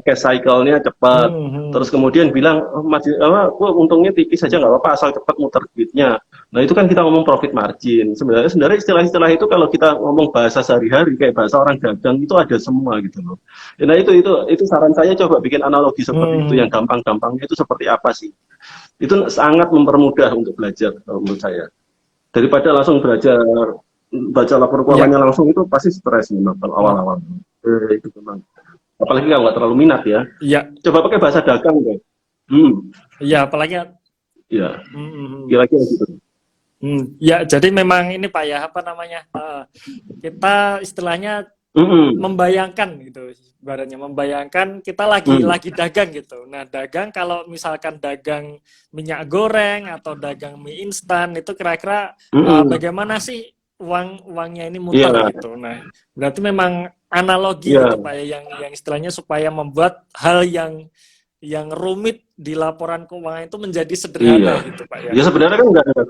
cash cycle-nya cepat. Terus kemudian bilang, oh, untungnya tipis saja nggak apa-apa asal cepat muter duitnya. Nah itu kan kita ngomong profit margin. Sebenarnya istilah-istilah itu kalau kita ngomong bahasa sehari-hari kayak bahasa orang dagang itu ada semua gitu loh. Nah itu saran saya, coba bikin analogi seperti itu, yang gampang-gampangnya itu seperti apa sih? Itu sangat mempermudah untuk belajar menurut saya. Daripada langsung belajar baca laporan keuangannya Ya. langsung, itu pasti stres memang kalau awal-awal. Itu memang. Apalagi kalau nggak terlalu minat ya. Iya. Coba pakai bahasa dagang deh. Iya, apalagi Ya, kira-kira gitu. ya, jadi memang ini Pak ya, apa namanya, kita istilahnya membayangkan gitu, ibaratnya membayangkan kita lagi dagang gitu. Nah, dagang, kalau misalkan dagang minyak goreng atau dagang mie instan, itu kira-kira bagaimana sih uangnya ini muter Iya, gitu. Nah, berarti memang analogi iya, gitu Pak ya, yang istilahnya supaya membuat hal yang rumit di laporan keuangan itu menjadi sederhana iya. gitu Pak ya. Ya sebenarnya kan nggak ada.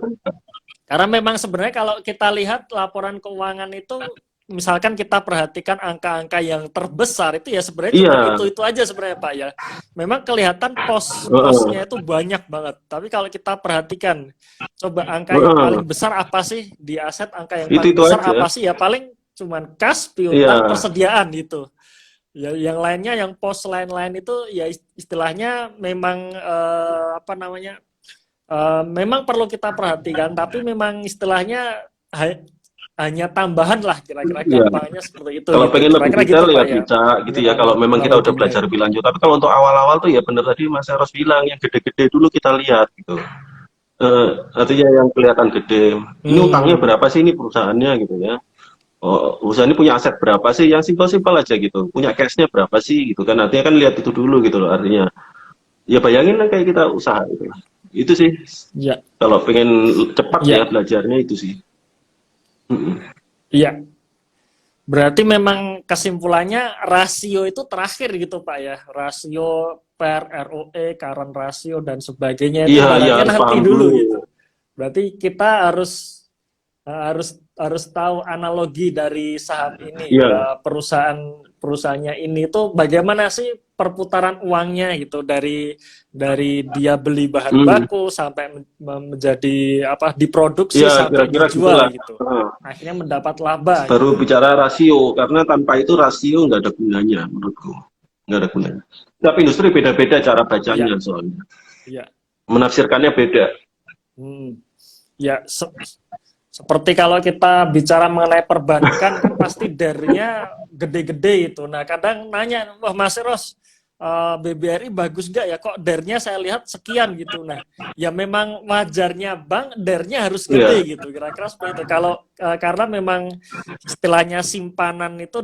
Karena memang sebenarnya kalau kita lihat laporan keuangan itu, misalkan kita perhatikan angka-angka yang terbesar itu ya sebenarnya cuma Iya, itu aja sebenarnya Pak ya. Memang kelihatan pos-posnya itu banyak banget. Tapi kalau kita perhatikan, coba angka yang paling besar apa sih di aset, angka yang paling itu besar aja. apa sih? Ya paling cuman kas, piutang, Iya, persediaan gitu. Ya, yang lainnya, yang pos lain-lain itu ya istilahnya memang apa namanya, memang perlu kita perhatikan, tapi memang istilahnya hanya tambahan lah, kira-kira iya. gampangnya seperti itu Kalau gitu. pengen lebih Kira-kira gitu detail Pak ya ya. bisa gitu Mungkin ya. Kalau memang kita udah analoginya belajar itu. lebih lanjut. Tapi kalau untuk awal-awal tuh ya bener tadi Mas Eros bilang, yang gede-gede dulu kita lihat gitu. Artinya yang kelihatan gede. Ini utangnya berapa sih ini perusahaannya gitu ya. Oh, perusahaan ini punya aset berapa sih? Yang simpel-simpel aja gitu. Punya cashnya berapa sih gitu kan? Artinya kan lihat itu dulu gitu loh. Artinya ya bayangin lah kayak kita usaha gitu. Itu sih. Ya, Kalau pengen cepat ya ya, belajarnya itu sih. ya. Berarti memang kesimpulannya rasio itu terakhir gitu Pak ya. Rasio per ROE, current ratio dan sebagainya itu Iya, iya ibaratnya harus nanti paham dulu dulu. gitu. Berarti kita harus tahu analogi dari saham ini, Iya. perusahaannya ini itu bagaimana sih perputaran uangnya gitu, dari dia beli bahan baku sampai menjadi apa, diproduksi Iya, sampai kira-kira dijual gitulah. gitu. Akhirnya mendapat laba Baru gitu. bicara rasio, karena tanpa itu rasio nggak ada gunanya menurutku. Nggak ada gunanya. Tapi industri beda-beda cara bacanya Iya, soalnya. iya. Menafsirkannya beda. Ya, seperti kalau kita bicara mengenai perbankan kan pasti dernya gede-gede itu. Nah, kadang nanya, wah Mas Eros, BBRI bagus gak ya? Kok dernya saya lihat sekian gitu. Nah, ya memang wajarnya bank dernya harus Iya, gede gitu. Kira-kira seperti itu. Kalau karena memang istilahnya simpanan itu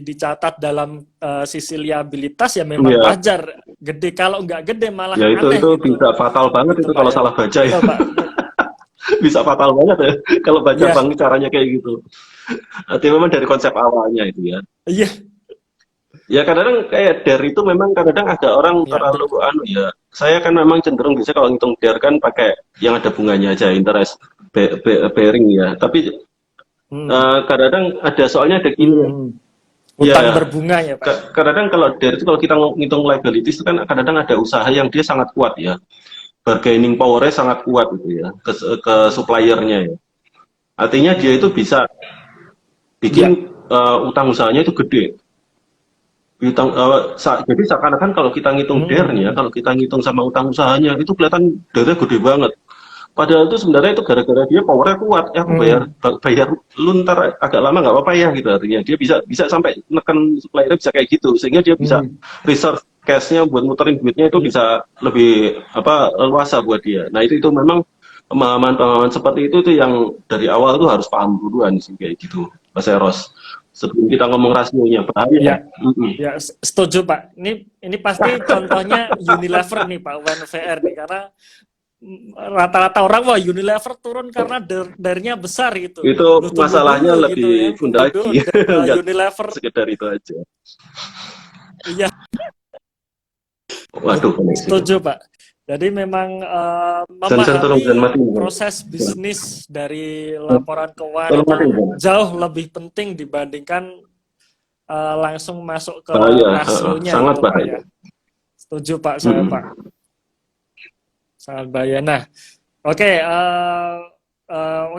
dicatat dalam sisi liabilitas, ya memang iya. wajar gede. Kalau nggak gede malah Ya aneh itu gitu. bisa fatal banget Gitu itu Pak kalau ya. salah baca ya. Betul Pak. bisa fatal banget ya kalau baca Iya, bank caranya kayak gitu. Artinya memang dari konsep awalnya itu ya. iya, Ya kadang-kadang kayak DER itu memang kadang-kadang ada orang iya terlalu betul. anu ya. Saya kan memang cenderung bisa kalau ngitung DER kan pakai yang ada bunganya aja, interest bearing ya. Tapi Hmm. kadang-kadang ada soalnya ada gini ya. Hmm. Ya, Utang berbunga ya Pak ya. kadang-kadang kalau DER itu kalau kita ngitung liabilities itu kan kadang-kadang ada usaha yang dia sangat kuat ya. Bargaining power-nya sangat kuat gitu ya ke suppliernya ya. Artinya dia itu Hmm. bisa Iya. bikin utang usahanya itu gede. Jadi seakan-akan kalau kita ngitung DER-nya, Hmm. kalau kita ngitung sama utang usahanya, itu kelihatan DER-nya gede banget. Padahal itu sebenarnya itu gara-gara dia powernya kuat. Ya aku bayar Hmm. bayar lu ntar agak lama nggak apa-apa ya gitu artinya. Dia bisa bisa sampai neken suppliernya bisa kayak gitu. Sehingga dia bisa Hmm. reserve cash-nya buat muterin duitnya itu Iya. bisa lebih apa leluasa buat dia. Nah itu memang pemahaman-pemahaman seperti itu tuh yang dari awal tuh harus paham duluan sih kayak gitu, Mas Eros. Sebelum kita ngomong rasionya bahaya. Ya, ya setuju Pak. Ini pasti contohnya Unilever nih Pak UNVR nih karena rata-rata orang wah Unilever turun karena dernya besar gitu. Itu Lu tunggu masalahnya dulu gitu ya, lebih tunggu bunda dulu lagi, nggak Unilever. sekedar itu aja. Iya, Waduh, koneksi. setuju Pak. Jadi memang Sen tolong jangan memahami mati. proses bisnis dari laporan keuangan Tolong itu mati. jauh lebih penting dibandingkan langsung masuk ke Bahaya, rasionya sangat itu Pak bahaya. ya. Setuju Pak saya Pak. Sangat bahaya. Nah, oke,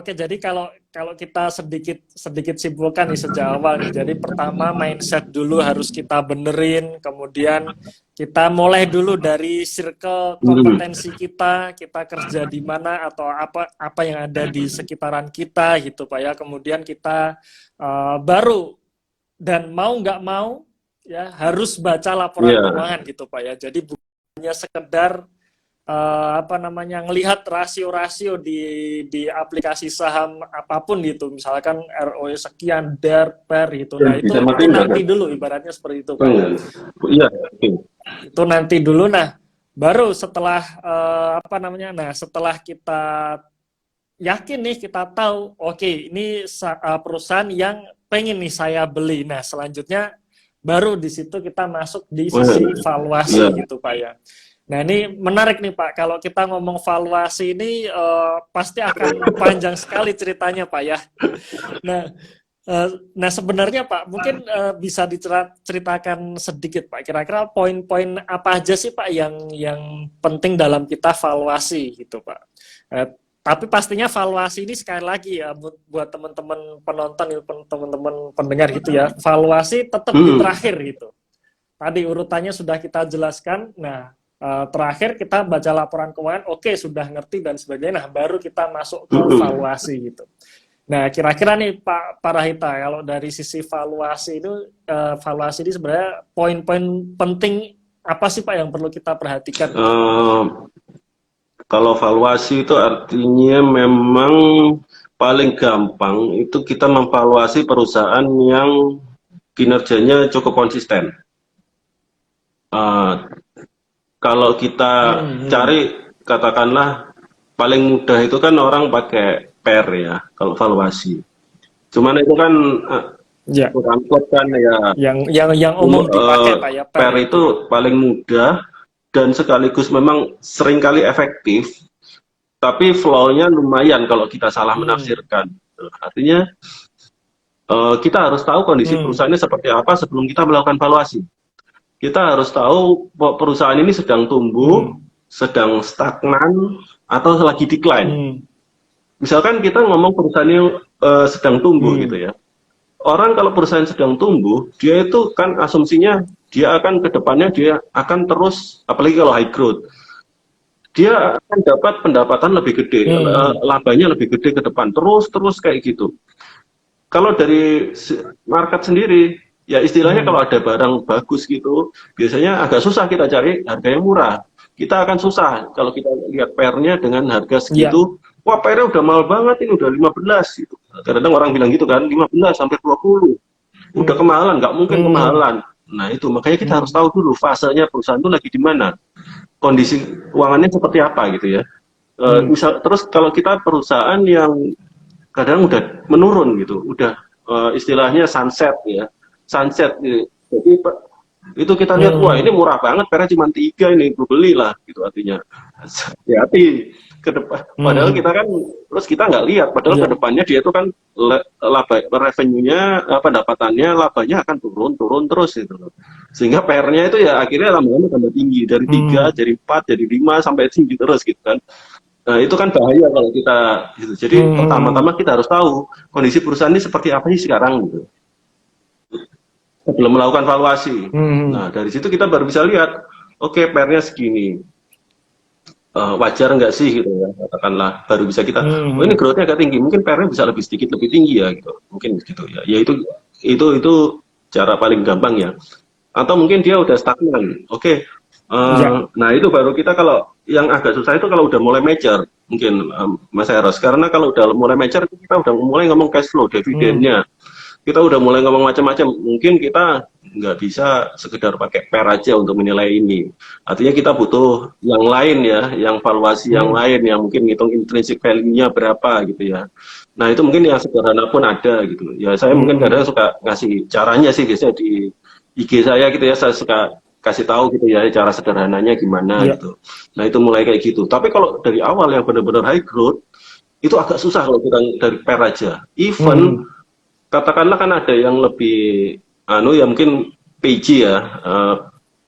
oke. Jadi kalau kalau kita sedikit simpulkan nih sejak awal nih. Jadi pertama mindset dulu harus kita benerin, kemudian kita mulai dulu dari circle kompetensi kita kerja di mana atau apa yang ada di sekitaran kita gitu Pak ya. Kemudian kita baru dan mau nggak mau ya harus baca laporan keuangan gitu Pak ya. Jadi bukan hanya sekedar apa namanya ngelihat rasio-rasio di aplikasi saham apapun gitu, misalkan ROE sekian, DER, PER gitu. Nah itu nanti dulu ibaratnya seperti itu Pak. Iya. Itu nanti dulu. Nah baru setelah apa namanya, nah setelah kita yakin nih, kita tahu oke, ini perusahaan yang pengen nih saya beli. Nah selanjutnya baru di situ kita masuk di sisi valuasi gitu Pak ya. Nah ini menarik nih Pak, kalau kita ngomong valuasi ini pasti akan panjang sekali ceritanya Pak ya. Nah sebenarnya Pak mungkin bisa diceritakan sedikit Pak, kira-kira poin-poin apa aja sih Pak yang penting dalam kita valuasi gitu Pak. Tapi pastinya valuasi ini sekali lagi ya buat teman-teman penonton, teman-teman pendengar gitu ya, valuasi tetap di terakhir gitu. Tadi urutannya sudah kita jelaskan. Nah terakhir kita baca laporan keuangan, oke sudah ngerti dan sebagainya, nah baru kita masuk ke valuasi gitu. Nah kira-kira nih Pak Parahita, kalau dari sisi valuasi ini sebenarnya poin-poin penting apa sih Pak yang perlu kita perhatikan? Kalau valuasi itu artinya memang paling gampang itu kita memvaluasi perusahaan yang kinerjanya cukup konsisten. Kalau kita cari, katakanlah paling mudah itu kan orang pakai PER ya, kalau valuasi. Cuman itu kan kurang kuat kan ya. Yang umum dipakai Pak ya, PER itu paling mudah dan sekaligus memang seringkali efektif, tapi flow-nya lumayan kalau kita salah menafsirkan. Artinya kita harus tahu kondisi perusahaannya seperti apa sebelum kita melakukan valuasi. Kita harus tahu perusahaan ini sedang tumbuh, sedang stagnan, atau lagi decline. Misalkan kita ngomong perusahaan yang sedang tumbuh gitu ya. Orang kalau perusahaan sedang tumbuh, dia itu kan asumsinya dia akan ke depannya dia akan terus, apalagi kalau high growth, dia akan dapat pendapatan lebih gede, labanya lebih gede ke depan, terus kayak gitu. Kalau dari market sendiri, ya istilahnya kalau ada barang bagus gitu, biasanya agak susah kita cari harga yang murah. Kita akan susah kalau kita lihat PER-nya dengan harga segitu. Wah, PER-nya udah mahal banget, ini udah 15 gitu. Kadang-kadang orang bilang gitu kan, 15 sampai 20. Udah kemahalan, nggak mungkin kemahalan. Nah itu, makanya kita harus tahu dulu fasenya perusahaan itu lagi di mana. Kondisi keuangannya seperti apa gitu ya. Misal terus kalau kita perusahaan yang kadang udah menurun gitu, udah istilahnya sunset ya, sunset. Gitu. Jadi itu kita lihat, wah ini murah banget, pernya cuma 3 ini, gue beli lah gitu artinya. Hati-hati ke depan. Padahal kita kan, terus kita nggak lihat, padahal ke depannya dia itu kan laba revenue-nya, pendapatannya, labanya akan turun terus gitu loh. Sehingga PR-nya itu ya akhirnya lama-lama tambah tinggi, dari 3 jadi 4 jadi 5 sampai tinggi terus gitu kan. Nah, itu kan bahaya kalau kita gitu. Jadi pertama-tama kita harus tahu kondisi perusahaan ini seperti apa sih sekarang gitu. Sebelum melakukan valuasi. Nah, dari situ kita baru bisa lihat, oke, PR-nya segini. Wajar nggak sih gitu ya, katakanlah baru bisa kita, oh ini growth-nya agak tinggi, mungkin PR-nya bisa lebih sedikit lebih tinggi ya gitu. Mungkin gitu ya. Ya itu cara paling gampang ya. Atau mungkin dia udah stagnan. Oke. Nah, itu baru kita, kalau yang agak susah itu kalau udah mulai mature, mungkin Mas Eros, karena kalau udah mulai mature kita udah mulai ngomong cash flow, dividennya, kita udah mulai ngomong macam-macam. Mungkin kita nggak bisa sekedar pakai PER aja untuk menilai ini. Artinya kita butuh yang lain ya, yang valuasi yang lain, yang mungkin ngitung intrinsic value-nya berapa gitu ya. Nah, itu mungkin yang sederhana pun ada gitu. Ya, saya mungkin kadang suka ngasih caranya sih biasanya di IG saya gitu ya, saya suka kasih tahu gitu ya cara sederhananya gimana gitu. Nah, itu mulai kayak gitu. Tapi kalau dari awal yang benar-benar high growth, itu agak susah kalau kita dari PER aja. Even katakanlah kan ada yang lebih ya mungkin PG ya,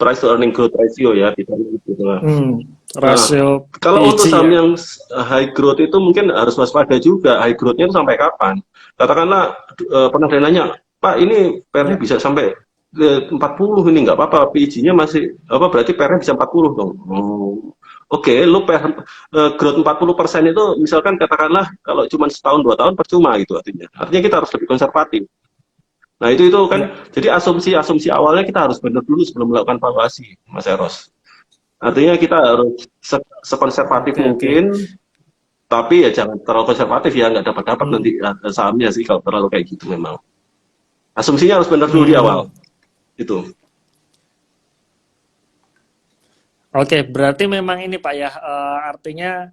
price to earning growth ratio ya, gitu. Rasio Kalau untuk PG saham yang high growth itu mungkin harus waspada juga, high growth-nya itu sampai kapan. Katakanlah pernah ada yang nanya, Pak ini PR-nya bisa sampai 40 ini, nggak apa-apa, PG-nya masih berarti PR-nya bisa 40 dong. Oke, lu growth 40% itu misalkan katakanlah kalau cuma setahun 2 tahun percuma gitu artinya. Artinya kita harus lebih konservatif. Nah, itu kan jadi asumsi awalnya kita harus benar dulu sebelum melakukan valuasi, Mas Eros. Artinya kita harus sekonservatif mungkin, tapi ya jangan terlalu konservatif ya, nggak dapat nanti sahamnya sih kalau terlalu kayak gitu memang. Asumsinya harus benar dulu di awal. Itu. Oke, berarti memang ini Pak ya, artinya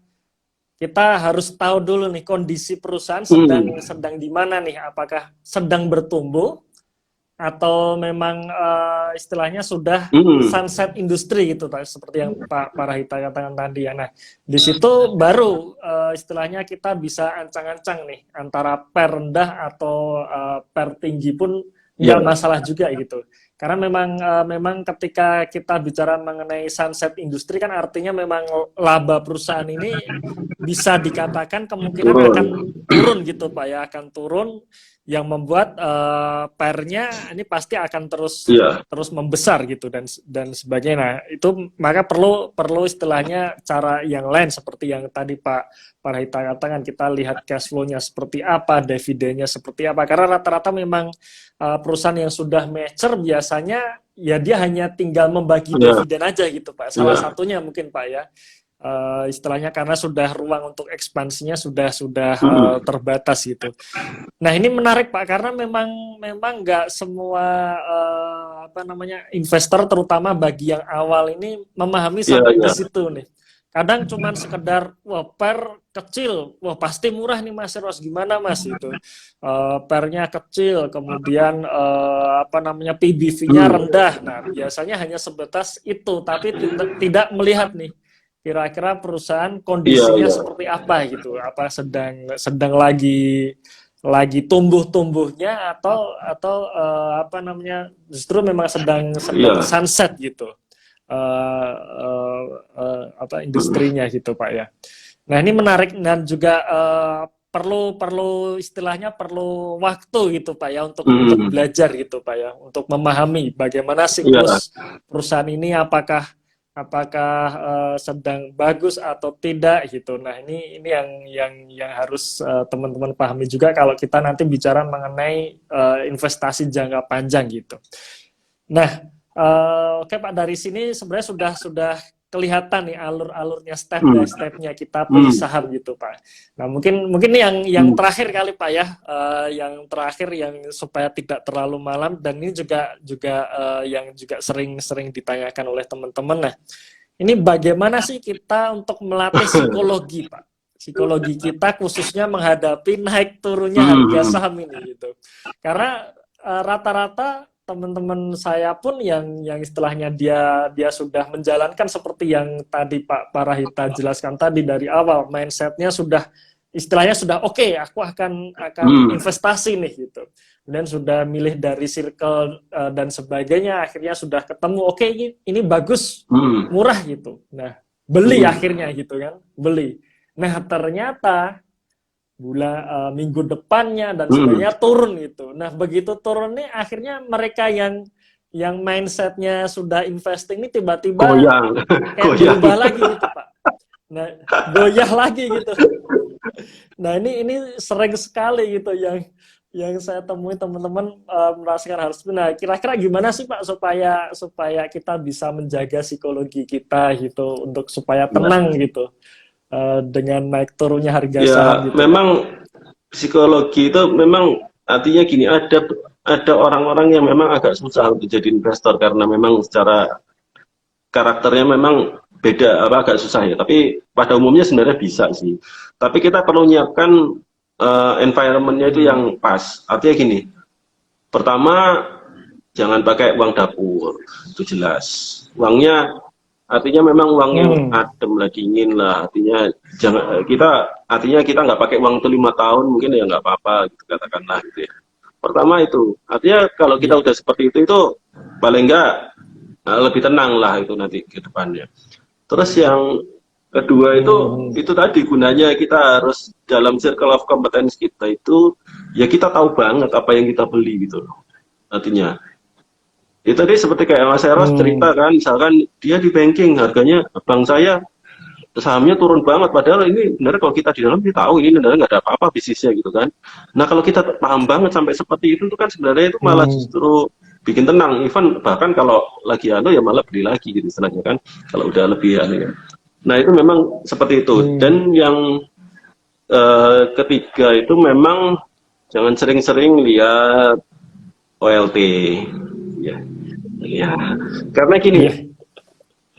kita harus tahu dulu nih kondisi perusahaan sedang di mana nih, apakah sedang bertumbuh atau memang istilahnya sudah sunset industri gitu Pak, seperti yang Pak Parahita katakan tadi ya. Nah, di situ baru istilahnya kita bisa ancang-ancang nih antara PER rendah atau PER tinggi pun nggak masalah juga gitu. Karena memang ketika kita bicara mengenai sunset industri kan artinya memang laba perusahaan ini bisa dikatakan kemungkinan akan turun gitu Pak ya, akan turun, yang membuat PR-nya ini pasti akan terus membesar gitu dan sebagainya. Nah, itu maka perlu istilahnya cara yang lain seperti yang tadi Pak Parahita katakan, kita lihat cash flow-nya seperti apa, dividennya seperti apa. Karena rata-rata memang perusahaan yang sudah mature biasanya ya dia hanya tinggal membagi dividen aja gitu Pak. Salah satunya mungkin Pak ya. Istilahnya karena sudah ruang untuk ekspansinya sudah terbatas gitu. Nah, ini menarik Pak karena memang nggak semua investor terutama bagi yang awal ini memahami sampai di situ nih. Kadang cuman sekedar wah PER kecil, wah pasti murah nih Mas Eros, gimana Mas itu. PER-nya kecil, kemudian PBV-nya rendah. Nah, biasanya hanya sebatas itu tapi tidak melihat nih kira-kira perusahaan kondisinya seperti apa gitu, apa sedang lagi tumbuhnya atau justru memang sedang sunset gitu industrinya gitu Pak ya. Nah, ini menarik dan juga perlu istilahnya perlu waktu gitu Pak ya untuk belajar gitu Pak ya, untuk memahami bagaimana siklus perusahaan ini, apakah sedang bagus atau tidak gitu. Nah, ini yang harus teman-teman pahami juga kalau kita nanti bicara mengenai investasi jangka panjang gitu. Nah, oke Pak, dari sini sebenarnya sudah kelihatan nih alur-alurnya step by stepnya kita beli saham gitu Pak. Nah, mungkin yang terakhir kali Pak ya, yang terakhir yang supaya tidak terlalu malam, dan ini juga yang juga sering ditanyakan oleh teman-teman. Nah, ini bagaimana sih kita untuk melatih psikologi, Pak? Psikologi kita khususnya menghadapi naik turunnya harga saham ini gitu. Karena rata-rata teman-teman saya pun yang istilahnya dia sudah menjalankan seperti yang tadi Pak Parahita jelaskan tadi dari awal, mindsetnya sudah istilahnya sudah oke, aku akan investasi nih gitu. Dan sudah milih dari circle dan sebagainya, akhirnya sudah ketemu oke, ini bagus, murah gitu. Nah, beli akhirnya gitu kan, beli. Nah, ternyata minggu depannya dan sebagainya turun gitu. Nah, begitu turun nih akhirnya mereka yang mindsetnya sudah investing ini tiba-tiba kayak berubah lagi gitu, Pak. Nah, goyah lagi gitu. Nah, ini sering sekali gitu yang saya temui teman-teman merasakan hal seperti. Nah, kira-kira gimana sih Pak supaya kita bisa menjaga psikologi kita gitu untuk supaya tenang gitu dengan naik turunnya harga saham gitu. Memang psikologi itu memang artinya gini, ada orang-orang yang memang agak susah untuk jadi investor karena memang secara karakternya memang beda, agak susah ya. Tapi pada umumnya sebenarnya bisa sih. Tapi kita perlu menyiapkan environment-nya itu yang pas. Artinya gini, pertama jangan pakai uang dapur, itu jelas. Uangnya artinya memang uang yang adem lah, dingin lah. Artinya kita nggak pakai uang itu 5 tahun, mungkin ya nggak apa-apa, gitu, katakanlah gitu ya. Pertama itu, artinya kalau kita udah seperti itu paling nggak lebih tenang lah itu nanti ke depannya. Terus yang kedua itu tadi gunanya kita harus dalam circle of competence kita itu ya kita tahu banget apa yang kita beli gitu loh. Artinya itu tadi seperti kayak Mas Eros cerita kan, misalkan dia di banking harganya bank saya sahamnya turun banget, padahal ini benar kalau kita di dalam kita tahu ini benar nggak ada apa-apa bisnisnya gitu kan. Nah kalau kita paham banget sampai seperti itu kan sebenarnya itu malah justru bikin tenang, even bahkan kalau lagi ya malah beli lagi gitu istilahnya kan, kalau udah lebih ya. Nah itu memang seperti itu. Dan yang ketiga itu memang jangan sering-sering lihat OLT ya karena gini,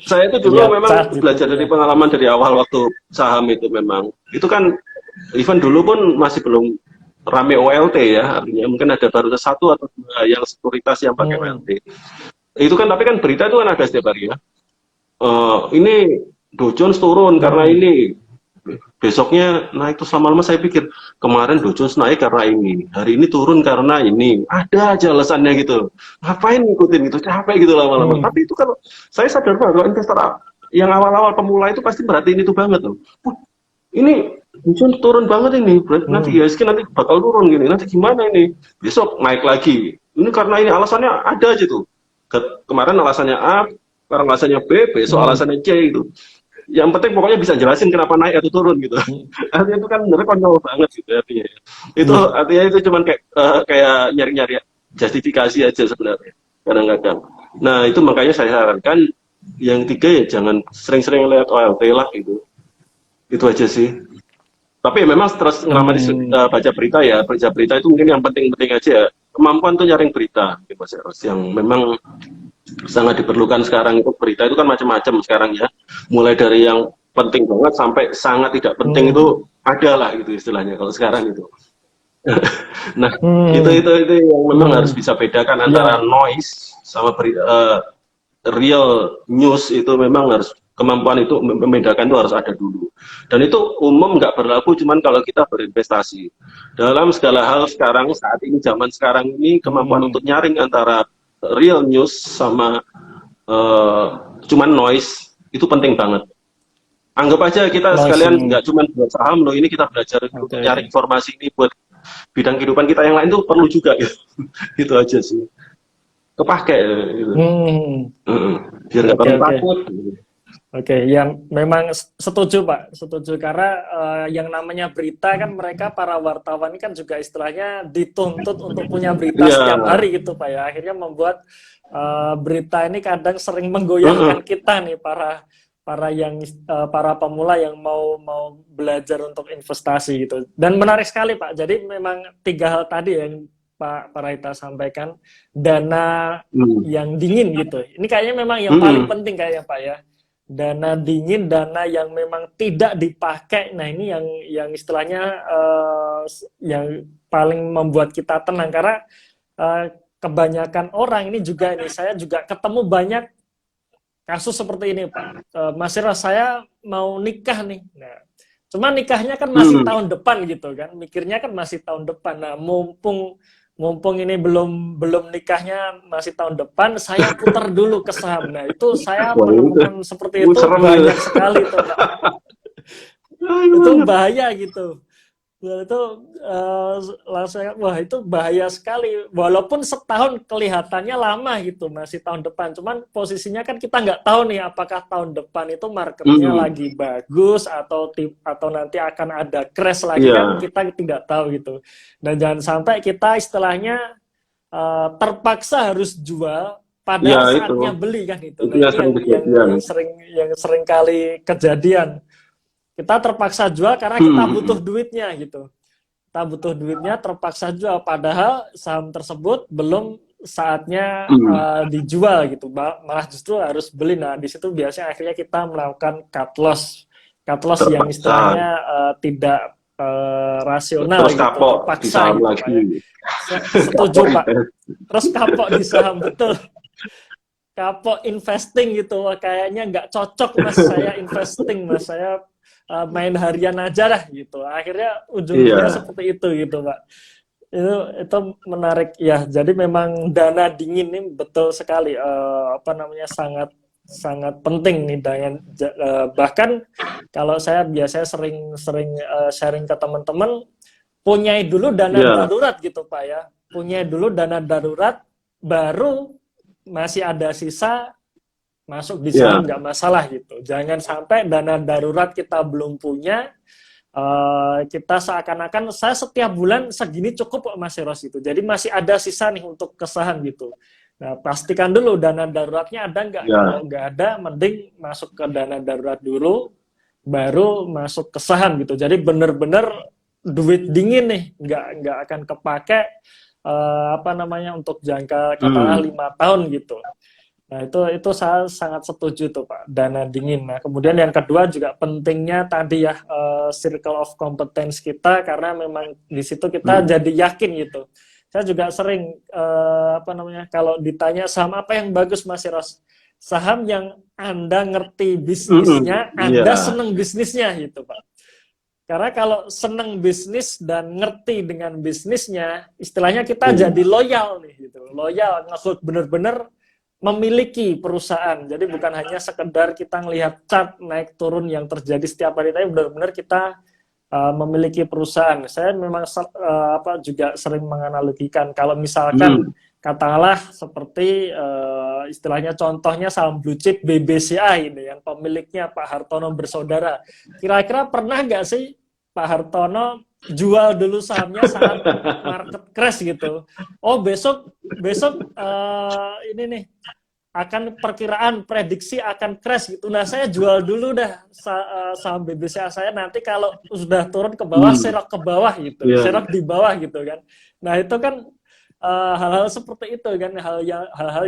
saya itu dulu memang belajar dari pengalaman dari awal waktu saham itu, memang itu kan even dulu pun masih belum rame OLT ya, artinya mungkin ada baru satu atau dua yang sekuritas yang pakai OLT itu kan. Tapi kan berita itu kan ada setiap hari ya, ini Dow Jones turun karena ini, besoknya naik. Terus lama-lama saya pikir kemarin Dow Jones naik karena ini, hari ini turun karena ini, ada aja alasannya gitu. Ngapain ngikutin gitu, capek gitu lama-lama. Tapi itu kalau saya sadar bahwa investor yang awal-awal pemula itu pasti perhatiin itu banget loh. Ini Dow Jones turun banget ini, nanti IHSG nanti bakal turun gini, nanti gimana ini, besok naik lagi. Ini karena ini alasannya ada aja tuh. Kemarin alasannya A, sekarang alasannya B, besok alasannya C gitu. Yang penting pokoknya bisa jelasin kenapa naik atau turun gitu. Artinya itu kan bener konyol banget gitu artinya. Itu artinya itu cuman kayak nyari-nyari justifikasi aja sebenarnya kadang-kadang. Nah itu makanya saya sarankan yang tiga ya jangan sering-sering lihat OLT lah gitu. Itu aja sih. Tapi memang terus ngamati baca berita ya, baca berita itu mungkin yang penting-penting aja ya. Kemampuan tuh nyaring berita gitu Mas Eros, yang memang sangat diperlukan sekarang. Itu berita itu kan macam-macam sekarang ya, mulai dari yang penting banget sampai sangat tidak penting itu ada lah gitu istilahnya kalau sekarang itu. Nah itu yang memang harus bisa bedakan antara noise sama real news. Itu memang harus, kemampuan itu membedakan itu harus ada dulu, dan itu umum nggak berlaku cuman kalau kita berinvestasi. Dalam segala hal sekarang, saat ini, zaman sekarang ini, kemampuan untuk nyaring antara real news sama cuman noise itu penting banget. Anggap aja kita sekalian nggak cuman buat saham loh, ini kita belajar untuk nyari informasi ini buat bidang kehidupan kita yang lain, tuh perlu juga gitu. Itu aja sih, kepake gitu. Biar nggak perlu takut. Oke, yang memang setuju Pak, setuju karena yang namanya berita kan mereka para wartawan ini kan juga istilahnya dituntut untuk punya berita setiap hari gitu Pak ya. Akhirnya membuat berita ini kadang sering menggoyahkan kita nih para pemula yang mau belajar untuk investasi gitu. Dan menarik sekali Pak. Jadi memang tiga hal tadi yang Pak Parahita sampaikan, dana yang dingin gitu. Ini kayaknya memang yang paling penting kayaknya Pak ya. dana dingin, dana yang memang tidak dipakai. Nah, ini yang istilahnya yang paling membuat kita tenang, karena kebanyakan orang ini juga, ini saya juga ketemu banyak kasus seperti ini, Pak. Mas Ira, saya mau nikah nih. Nah, cuma nikahnya kan masih tahun depan gitu kan. Mikirnya kan masih tahun depan. Nah, mumpung ini belum nikahnya masih tahun depan, saya putar dulu ke saham. Nah, itu saya Wah, menemukan seperti itu serem banyak gitu. sekali tuh, Pak. Itu bahaya gitu. Dan itu langsung, wah itu bahaya sekali. Walaupun setahun kelihatannya lama gitu, masih tahun depan. Cuman posisinya kan kita nggak tahu nih apakah tahun depan itu marketnya lagi bagus atau nanti akan ada crash lagi, kan kita tidak tahu gitu. Dan jangan sampai kita istilahnya terpaksa harus jual padahal saatnya beli kan itu. Nah, ini yang sering kali kejadian. Kita terpaksa jual karena kita butuh duitnya gitu. Kita butuh duitnya, terpaksa jual. Padahal saham tersebut belum saatnya dijual gitu. Malah justru harus beli. Nah, di situ biasanya akhirnya kita melakukan cut loss. Cut loss yang istilahnya tidak rasional terus gitu. Kapok Terpaksa di saham gitu, lagi. Pak, ya. Setuju, Pak. Terus kapok di saham, betul. Kapok investing gitu. Kayaknya nggak cocok, Mas, saya investing, Mas. Saya main harian aja lah gitu. Akhirnya ujung-ujungnya seperti itu gitu, Pak. Itu menarik ya. Jadi memang dana dingin ini betul sekali, sangat sangat penting nih. Bahkan kalau saya biasanya sering sharing ke teman-teman, punyai dulu dana darurat gitu, Pak, ya. Punyai dulu dana darurat, baru masih ada sisa masuk di saham, nggak masalah gitu. Jangan sampai dana darurat kita belum punya, kita seakan-akan saya setiap bulan segini cukup kok, Mas Eros gitu. Jadi masih ada sisa nih untuk ke saham gitu. Nah, pastikan dulu dana daruratnya ada nggak. Kalau nggak ada, mending masuk ke dana darurat dulu, baru masuk ke saham gitu. Jadi bener-bener duit dingin nih, nggak akan kepake untuk jangka katakanlah 5 tahun gitu. Nah, itu saya sangat setuju tuh, Pak, dana dingin. Nah, kemudian yang kedua juga pentingnya tadi ya, circle of competence kita, karena memang di situ kita jadi yakin gitu. Saya juga sering kalau ditanya saham apa yang bagus, Mas Eros, saham yang Anda ngerti bisnisnya, Anda seneng bisnisnya gitu, Pak. Karena kalau seneng bisnis dan ngerti dengan bisnisnya, istilahnya kita jadi loyal nih gitu. Loyal, ngehold bener-bener memiliki perusahaan. Jadi bukan hanya sekedar kita ngelihat chart naik turun yang terjadi setiap hari, tapi benar-benar kita memiliki perusahaan. Saya memang juga sering menganalogikan, kalau misalkan katakanlah seperti istilahnya contohnya saham blue chip BBCA ini yang pemiliknya Pak Hartono bersaudara. Kira-kira pernah nggak sih Pak Hartono jual dulu sahamnya saat market crash gitu? Oh, besok ini nih akan perkiraan prediksi akan crash gitu. Nah, saya jual dulu dah saham BBCA saya, nanti kalau sudah turun ke bawah, serok ke bawah gitu. Serok di bawah gitu kan. Nah, itu kan hal-hal seperti itu kan, hal-hal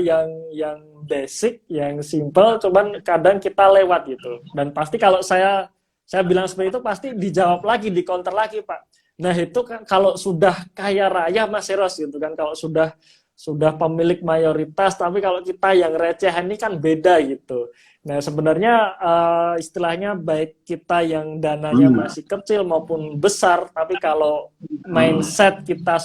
yang basic, yang simple, cuman kadang kita lewat gitu. Dan pasti kalau saya bilang seperti itu pasti dijawab lagi, di counter lagi, Pak. Nah, itu kan kalau sudah kaya raya, Mas Eros gitu kan, kalau sudah pemilik mayoritas, tapi kalau kita yang recehan ini kan beda gitu. Nah, sebenarnya istilahnya baik kita yang dananya masih kecil maupun besar, tapi kalau mindset kita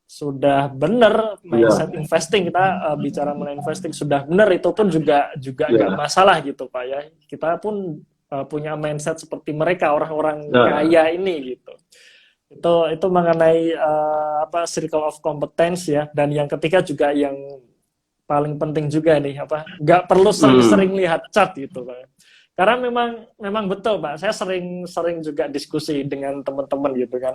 sudah benar, mindset investing, kita bicara mengenai investing sudah benar, itu pun juga nggak masalah gitu, Pak, ya. Kita pun punya mindset seperti mereka, orang-orang kaya ini gitu. Itu mengenai circle of competence ya. Dan yang ketiga juga yang paling penting juga nih, nggak perlu sering-sering lihat chart gitu, Pak. Karena memang betul, Pak, saya sering juga diskusi dengan teman-teman gitu kan.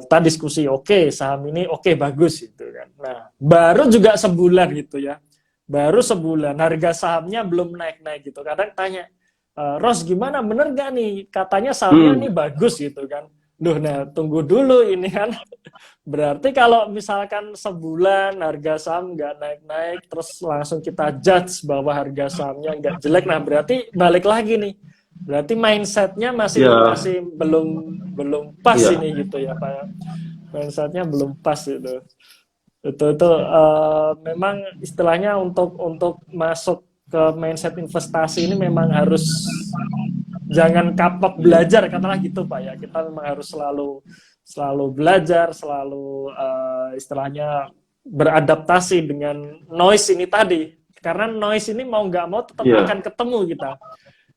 Kita diskusi, oke, saham ini bagus gitu kan. Nah, baru juga sebulan gitu ya, baru sebulan harga sahamnya belum naik-naik gitu. Kadang tanya, Ros, gimana, bener gak nih katanya sahamnya ini bagus gitu kan, Duh, nah tunggu dulu ini kan. Berarti kalau misalkan sebulan harga saham nggak naik-naik, terus langsung kita judge bahwa harga sahamnya nggak jelek, nah berarti balik lagi nih. Berarti mindsetnya masih Ya, masih belum belum pas iya, ini gitu ya Pak, ya. Mindsetnya belum pas gitu. Itu memang istilahnya untuk masuk ke mindset investasi ini memang harus jangan kapok belajar katalah gitu Pak ya. Kita memang harus selalu selalu belajar, selalu istilahnya beradaptasi dengan noise ini tadi. Karena noise ini mau nggak mau tetap iya, akan ketemu kita.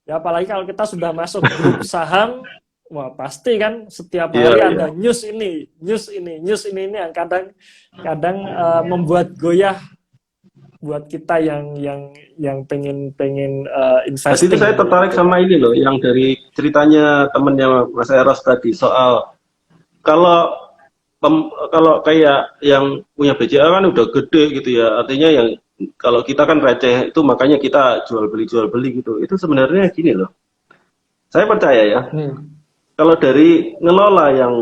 Ya apalagi kalau kita sudah masuk grup saham, wah pasti kan setiap iya, hari iya. ada news ini, news ini, news ini yang kadang membuat goyah buat kita yang pengen Tadi itu investing saya ini tertarik gitu Pak. sama ini loh, yang dari ceritanya temennya Mas Eros tadi soal kalau kalau kayak yang punya BCA kan udah gede gitu ya, artinya yang kalau kita kan receh itu makanya kita jual beli gitu. Itu sebenarnya gini loh, saya percaya ya, Hmm. kalau dari ngelola yang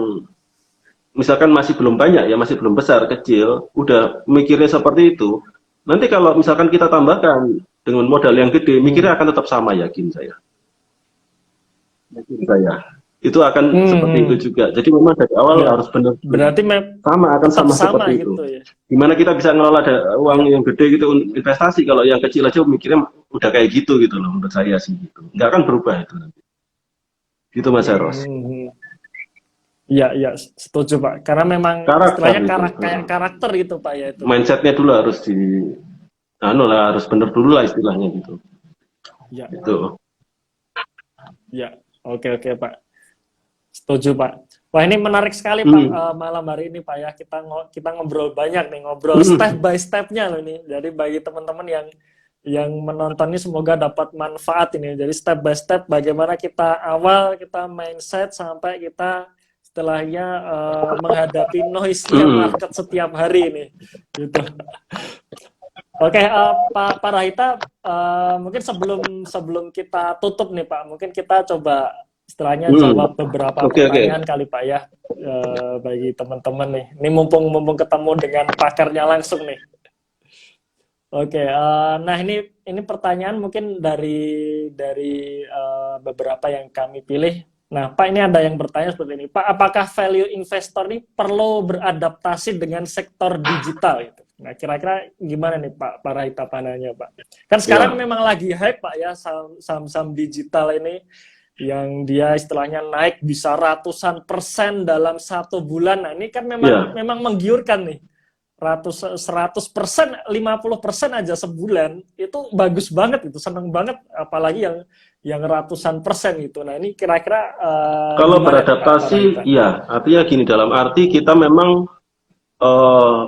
misalkan masih belum banyak ya, masih belum besar, kecil, udah mikirnya seperti itu, nanti kalau misalkan kita tambahkan dengan modal yang gede, mikirnya Hmm. akan tetap sama, yakin saya. Yakin saya. Itu akan seperti itu Hmm. juga. Jadi memang dari awal Ya, harus benar berarti sama, akan tetap sama sama seperti itu. gitu ya. Gimana kita bisa ngelola uang Ya. yang gede gitu untuk investasi, kalau yang kecil aja mikirnya udah kayak gitu loh, menurut saya sih gitu. Nggak akan berubah itu nanti. Gitu Mas Eros. Hmm. Ya, ya, setuju Pak. Karena memang Karakter istilahnya itu. kayak karakter gitu Pak ya itu. Mindsetnya dulu harus anu lah, harus bener dulu lah istilahnya gitu. Ya, Itu. ya. Oke, oke Pak. Setuju Pak. Wah ini menarik sekali Pak, Hmm. malam hari ini Pak ya, kita ngobrol banyak nih, ngobrol step Hmm. by stepnya loh ini. Jadi bagi teman-teman yang menonton ini semoga dapat manfaat ini. Jadi step by step bagaimana kita awal kita mindset sampai kita setelahnya menghadapi noise-nya Hmm. market setiap hari ini. Gitu. Oke, Pak Rahita, mungkin sebelum sebelum kita tutup nih Pak, mungkin kita coba istilahnya Hmm. jawab beberapa Oke, oke. pertanyaan kali Pak ya, bagi teman-teman nih. Ini mumpung ketemu dengan pakarnya langsung nih. Oke, nah ini pertanyaan mungkin dari beberapa yang kami pilih. Nah, Pak ini ada yang bertanya seperti ini, Pak, apakah value investor ini perlu beradaptasi dengan sektor digital gitu? Nah, kira-kira gimana nih Pak Rahita pandangannya Pak? Kan sekarang Ya. memang lagi hype Pak ya saham-saham digital ini yang dia istilahnya naik bisa ratusan persen dalam 1 bulan. Nah, ini kan memang Ya. memang menggiurkan nih 100%, 50% aja sebulan itu bagus banget itu, seneng banget apalagi yang ratusan persen gitu. Nah ini kira-kira Kalau gimana nih Pak beradaptasi, Rahita? iya. Artinya gini, dalam arti kita memang eh,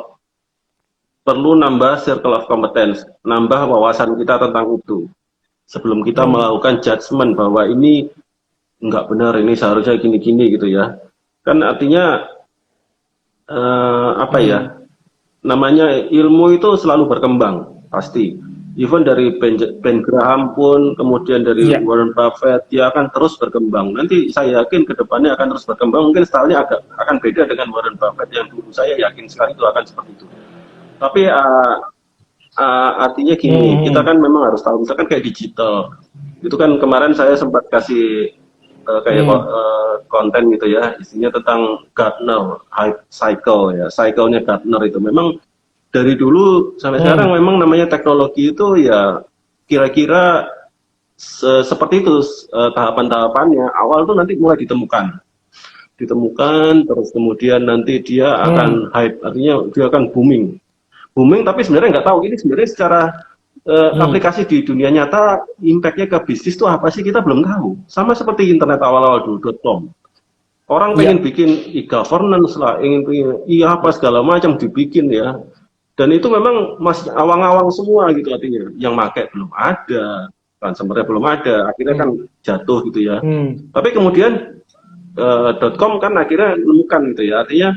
perlu nambah circle of competence, nambah wawasan kita tentang itu. Sebelum kita Hmm. melakukan judgement bahwa ini nggak benar, ini seharusnya gini-gini gitu ya. Kan artinya apa ya? Hmm. Namanya ilmu itu selalu berkembang, pasti. Even dari Ben Graham pun, kemudian dari Iya. Warren Buffett, dia akan terus berkembang. Nanti saya yakin ke depannya akan terus berkembang. Mungkin stylenya akan beda dengan Warren Buffett yang dulu. Saya yakin sekali itu akan seperti itu. Tapi artinya gini, kita Hmm. kan memang harus tahu, misalkan kayak digital. Itu kan kemarin saya sempat kasih kayak Hmm. konten gitu ya, isinya tentang Gartner hype cycle ya, cycle-nya Gartner itu memang dari dulu sampai sekarang Hmm. memang namanya teknologi itu ya kira-kira seperti itu tahapan-tahapannya. Awal tuh nanti mulai ditemukan, terus kemudian nanti dia Hmm. akan hype, artinya dia akan booming, tapi sebenarnya nggak tahu ini sebenarnya secara Hmm. aplikasi di dunia nyata impact-nya ke bisnis tuh apa sih, kita belum tahu. Sama seperti internet awal-awal dulu .com. Orang pengen Iya. bikin e-governance lah, ingin apa segala macam dibikin ya. Dan itu memang masih awang-awang semua gitu, artinya yang pakai belum ada, consumer belum ada, akhirnya kan Hmm. jatuh gitu ya. Hmm. Tapi kemudian .com kan akhirnya menemukan gitu ya, artinya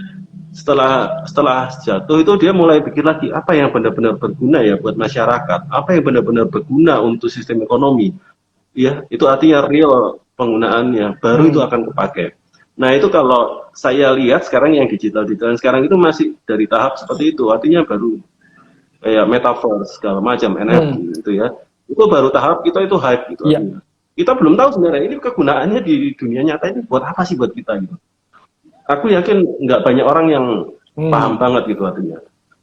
setelah jatuh itu dia mulai pikir lagi apa yang benar-benar berguna ya buat masyarakat, apa yang benar-benar berguna untuk sistem ekonomi, ya itu artinya real penggunaannya, baru itu Hmm. akan kepakai. Nah itu kalau saya lihat sekarang yang digital sekarang itu masih dari tahap seperti itu, artinya baru kayak metaverse segala macam NFT gitu ya. Itu baru tahap kita itu hype gitu Iya. artinya. Kita belum tahu sebenarnya ini kegunaannya di dunia nyata ini buat apa sih buat kita gitu. Aku yakin nggak banyak orang yang paham banget gitu artinya.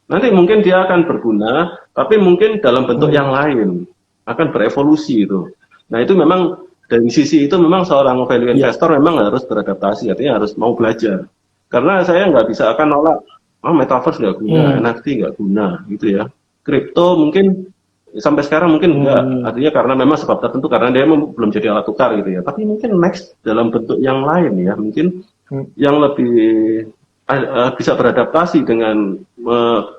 Nanti mungkin dia akan berguna, tapi mungkin dalam bentuk yang lain akan berevolusi itu. Nah itu memang dari sisi itu memang seorang value investor memang harus beradaptasi, artinya harus mau belajar. Karena saya nggak bisa akan nolak, metaverse nggak guna, NFT nggak guna gitu ya. Kripto mungkin sampai sekarang mungkin enggak, artinya karena memang sebab tertentu karena dia belum jadi alat tukar gitu ya. Tapi mungkin next dalam bentuk yang lain ya, mungkin yang lebih bisa beradaptasi dengan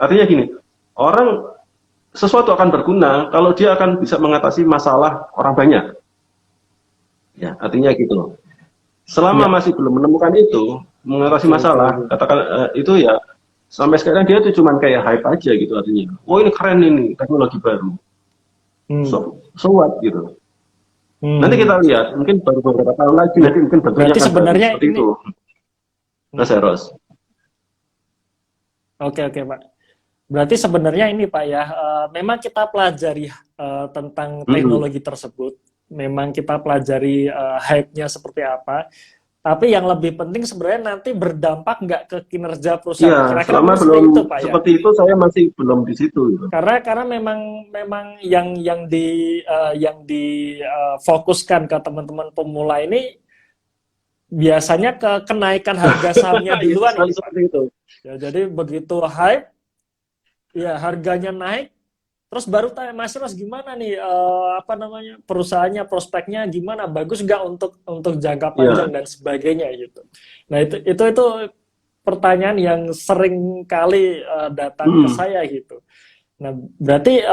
artinya gini, orang sesuatu akan berguna kalau dia akan bisa mengatasi masalah orang banyak. Ya, artinya gitu loh. Selama masih belum menemukan itu, mengatasi masalah, katakan itu ya sampai sekarang dia tuh cuman kayak hype aja gitu artinya. Oh ini keren ini teknologi baru. So what gitu. Nanti kita lihat, mungkin baru beberapa tahun lagi nanti mungkin bentuknya Berarti akan sebenarnya seperti ini, itu. Mas Eros. Oke Pak. Berarti sebenarnya ini Pak ya, memang kita pelajari tentang teknologi tersebut, memang kita pelajari hype-nya seperti apa, tapi yang lebih penting sebenarnya nanti berdampak nggak ke kinerja perusahaan. Iya, selama belum itu, Pak, seperti itu saya masih belum di situ. Gitu. Karena memang yang difokuskan ke teman-teman pemula ini biasanya ke kenaikan harga sahamnya duluan ini, seperti itu. Ya, jadi begitu hype, ya harganya naik, terus baru tanya Mas Ros gimana nih perusahaannya, prospeknya gimana, bagus nggak untuk jangka panjang dan sebagainya gitu. Nah itu pertanyaan yang sering kali datang ke saya gitu. Nah berarti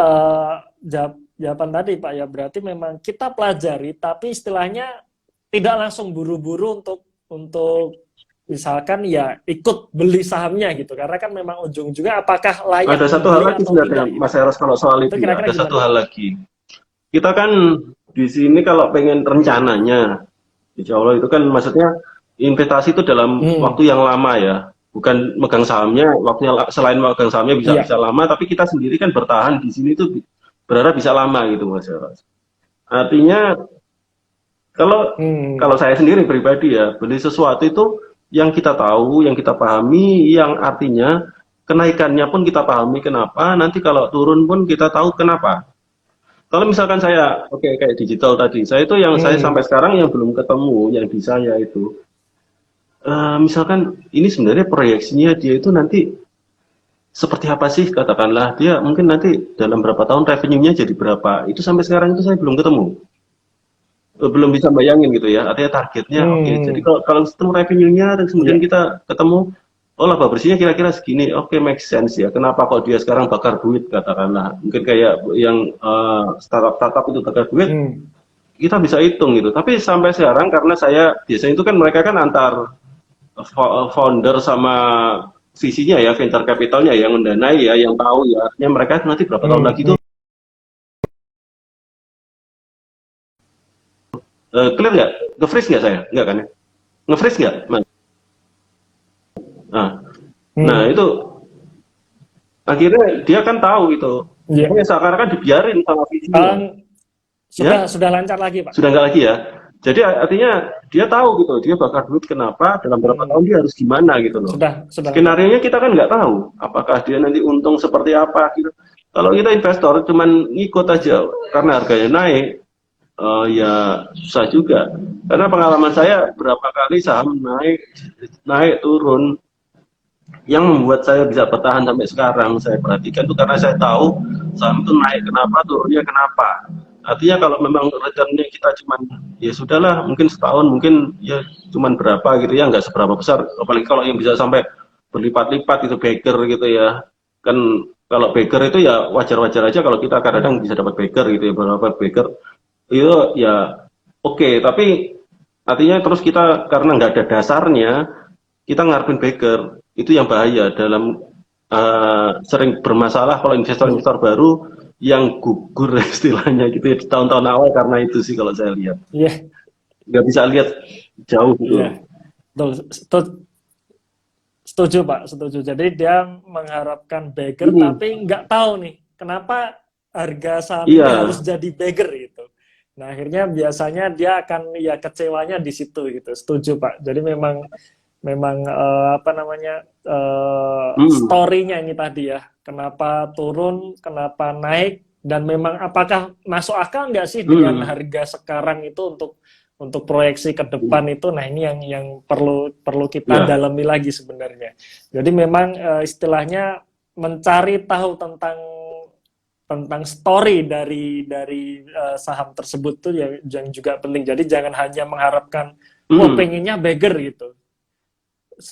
jawaban tadi Pak ya, berarti memang kita pelajari tapi istilahnya tidak langsung buru-buru untuk misalkan ya ikut beli sahamnya gitu, karena kan memang ujung-ujungnya apakah layak. Ada satu hal lagi sebenarnya Mas Eros kalau soal itu ya, ada satu hal lagi. Kita kan di sini kalau pengen rencananya, insya Allah itu kan maksudnya investasi itu dalam waktu yang lama ya, bukan megang sahamnya waktunya, selain megang sahamnya bisa lama, tapi kita sendiri kan bertahan di sini tuh berharap bisa lama gitu Mas Eros. Artinya kalau saya sendiri pribadi ya, beli sesuatu itu yang kita tahu, yang kita pahami, yang artinya kenaikannya pun kita pahami kenapa, nanti kalau turun pun kita tahu kenapa. Kalau misalkan saya, kayak digital tadi, saya itu yang saya sampai sekarang yang belum ketemu, yang di saya itu, misalkan ini sebenarnya proyeksinya dia itu nanti seperti apa sih, katakanlah dia mungkin nanti dalam berapa tahun revenue-nya jadi berapa, itu sampai sekarang itu saya belum ketemu. Belum bisa bayangin gitu ya, artinya targetnya jadi kalau ketemu revenue-nya dan kemudian kita ketemu laba bersihnya kira-kira segini, make sense ya, kenapa kok dia sekarang bakar duit katakanlah, mungkin kayak yang startup itu bakar duit, kita bisa hitung gitu. Tapi sampai sekarang karena saya biasanya itu kan mereka kan antar founder sama visinya ya, venture capitalnya yang mendanai ya, yang tahu ya, artinya mereka nanti berapa tahun lagi tuh clear nggak? Nge-freeze nggak saya? Nggak kan ya? Nge-freeze nggak? Nah itu akhirnya dia kan tahu gitu. Seakan-akan dibiarin sama visinya. Sudah lancar lagi Pak? Sudah nggak lagi ya. Jadi artinya dia tahu gitu, dia bakar duit kenapa, dalam berapa tahun dia harus gimana gitu loh. Skenario-nya kita kan nggak tahu, apakah dia nanti untung seperti apa gitu. Kalau kita investor cuman ngikut aja karena harganya naik, ya susah juga, karena pengalaman saya berapa kali saham naik turun, yang membuat saya bisa bertahan sampai sekarang saya perhatikan itu karena saya tahu saham itu naik kenapa, turunnya kenapa. Artinya kalau memang returnnya kita cuman ya sudahlah, mungkin setahun mungkin ya cuman berapa gitu ya, nggak seberapa besar, apalagi kalau yang bisa sampai berlipat-lipat itu baker gitu ya kan. Kalau baker itu ya wajar-wajar aja kalau kita kadang-kadang bisa dapat baker gitu ya, berapa baker itu ya tapi artinya terus kita karena nggak ada dasarnya kita ngarepin baker, itu yang bahaya dalam sering bermasalah kalau investor-investor baru yang gugur istilahnya gitu ya di tahun-tahun awal, karena itu sih kalau saya lihat nggak bisa lihat jauh gitu. Setuju Pak, setuju. Jadi dia mengharapkan beggar, tapi nggak tahu nih kenapa harga saham ini harus jadi beggar gitu. Nah akhirnya biasanya dia akan ya kecewanya di situ gitu. Setuju Pak. Jadi memang apa namanya story-nya ini tadi ya. Kenapa turun, kenapa naik, dan memang apakah masuk akal nggak sih dengan harga sekarang itu untuk proyeksi ke depan itu. Nah ini yang perlu kita dalami lagi sebenarnya. Jadi memang istilahnya mencari tahu tentang story dari saham tersebut tuh yang juga penting. Jadi jangan hanya mengharapkan pengennya beggar gitu.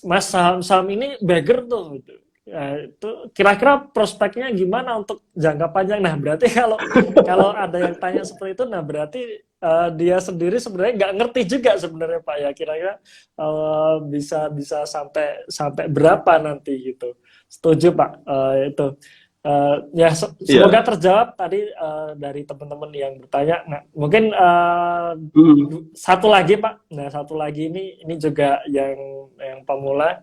Mas, saham ini beggar tuh gitu. Nah, itu kira-kira prospeknya gimana untuk jangka panjang? Nah, berarti kalau ada yang tanya seperti itu, nah berarti dia sendiri sebenarnya nggak ngerti juga sebenarnya Pak ya, kira-kira bisa sampai berapa nanti gitu. Setuju Pak, itu. Ya semoga terjawab tadi dari teman-teman yang bertanya. Nah, mungkin satu lagi Pak. Nah, satu lagi ini juga yang pemula.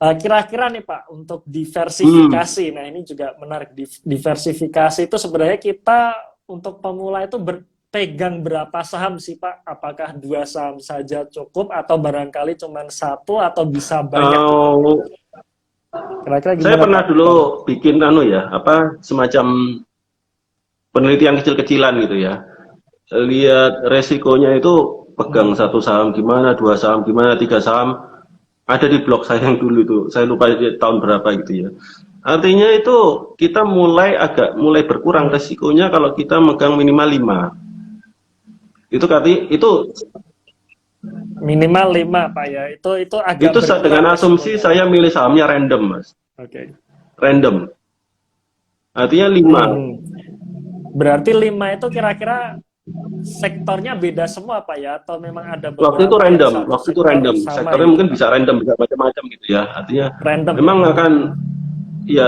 Kira-kira nih Pak, untuk diversifikasi, nah ini juga menarik. Diversifikasi itu sebenarnya kita untuk pemula itu berpegang berapa saham sih Pak? Apakah 2 saham saja cukup atau barangkali cuma 1 atau bisa banyak? Kira-kira gimana saya pernah Pak? dulu bikin semacam penelitian kecil-kecilan gitu ya. Lihat resikonya itu pegang 1 saham gimana, 2 saham gimana, 3 saham. Ada di blog saya yang dulu itu, saya lupa tahun berapa gitu ya. Artinya itu kita mulai berkurang resikonya kalau kita megang minimal 5. Itu minimal 5 Pak ya. Itu agak itu dengan asumsi saya milih sahamnya random, Mas. Oke. Random. Artinya 5. Berarti 5 itu kira-kira sektornya beda semua Pak ya, atau memang ada beberapa? Waktu itu random. Sektornya gitu, mungkin Pak? bisa random, bisa macam-macam gitu ya. Artinya random, memang akan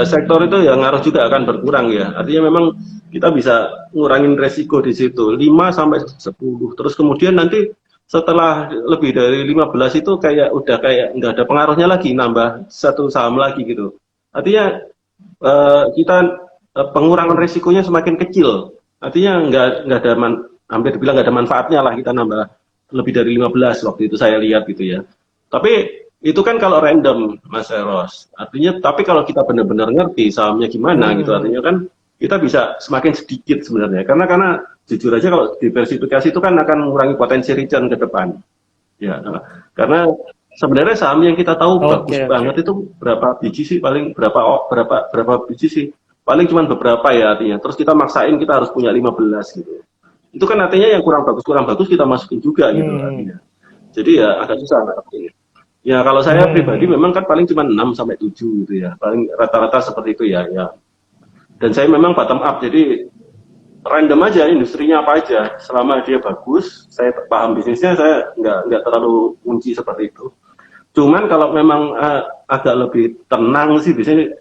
sektor itu ya ngaruh juga akan berkurang ya. Artinya memang kita bisa ngurangin resiko di situ 5 sampai 10. Terus kemudian nanti setelah lebih dari 15 itu udah nggak ada pengaruhnya lagi, nambah 1 saham lagi gitu. Artinya kita pengurangan resikonya semakin kecil. Artinya nggak ada hampir dibilang nggak ada manfaatnya lah kita nambah lebih dari 15 waktu itu saya lihat gitu ya. Tapi itu kan kalau random, Mas Eros. Artinya, tapi kalau kita benar-benar ngerti sahamnya gimana gitu, artinya kan kita bisa semakin sedikit sebenarnya. Karena jujur aja kalau diversifikasi itu kan akan mengurangi potensi return ke depan. Ya, karena sebenarnya saham yang kita tahu bagus banget itu berapa biji sih, paling berapa biji sih? Paling cuma beberapa ya artinya. Terus kita maksain kita harus punya 15 gitu. Itu kan artinya yang kurang bagus kita masukin juga gitu artinya. Jadi ya agak susah artinya. Ya kalau saya pribadi memang kan paling cuma 6 sampai 7 gitu ya. Paling rata-rata seperti itu ya. Dan saya memang bottom up, jadi random aja industrinya apa aja. Selama dia bagus, saya paham bisnisnya, saya nggak terlalu kunci seperti itu. Cuman kalau memang agak lebih tenang sih biasanya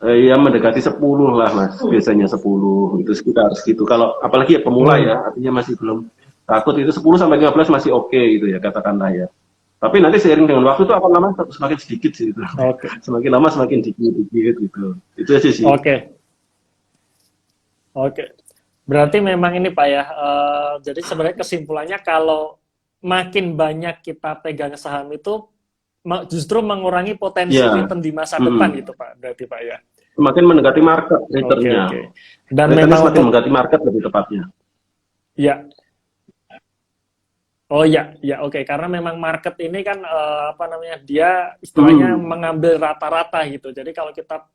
ya mendekati 10 lah Mas. Biasanya 10 itu sekitar segitu. Kalau apalagi ya pemula ya, artinya masih belum takut, itu 10 sampai 15 masih oke gitu ya katakanlah ya. Tapi nanti seiring dengan waktu itu akan lama semakin sedikit sih itu. Semakin lama semakin dikit gitu. Itu aja sih. Oke. Berarti memang ini Pak ya. Jadi sebenarnya kesimpulannya kalau makin banyak kita pegang saham itu justru mengurangi potensi return di masa depan gitu Pak. Berarti Pak ya. Semakin mendekati market returnnya. Dan memang semakin mendekati market lebih tepatnya. Ya. Oh ya, oke. Karena memang market ini kan dia istilahnya mengambil rata-rata gitu. Jadi kalau kita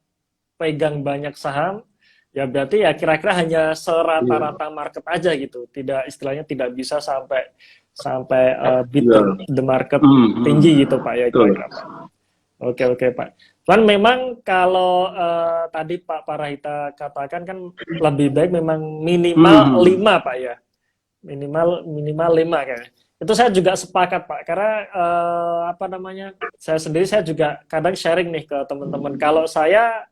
pegang banyak saham, ya berarti ya kira-kira hanya serata-rata market aja gitu. Istilahnya tidak bisa sampai beat the market tinggi gitu Pak ya. Oke Pak. Dan memang kalau tadi Pak Parahita katakan kan lebih baik memang minimal 5 Pak ya. Minimal 5 kayaknya. Itu saya juga sepakat Pak, karena saya juga kadang sharing nih ke teman-teman. Kalau saya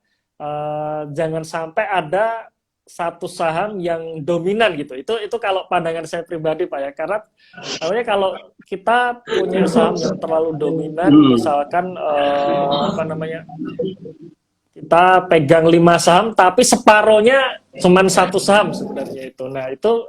jangan sampai ada satu saham yang dominan gitu. Itu kalau pandangan saya pribadi Pak ya. Karena kalau kita punya saham yang terlalu dominan, Hmm. misalkan apa namanya, kita pegang 5 saham, tapi separohnya cuma satu saham sebenarnya itu. Nah itu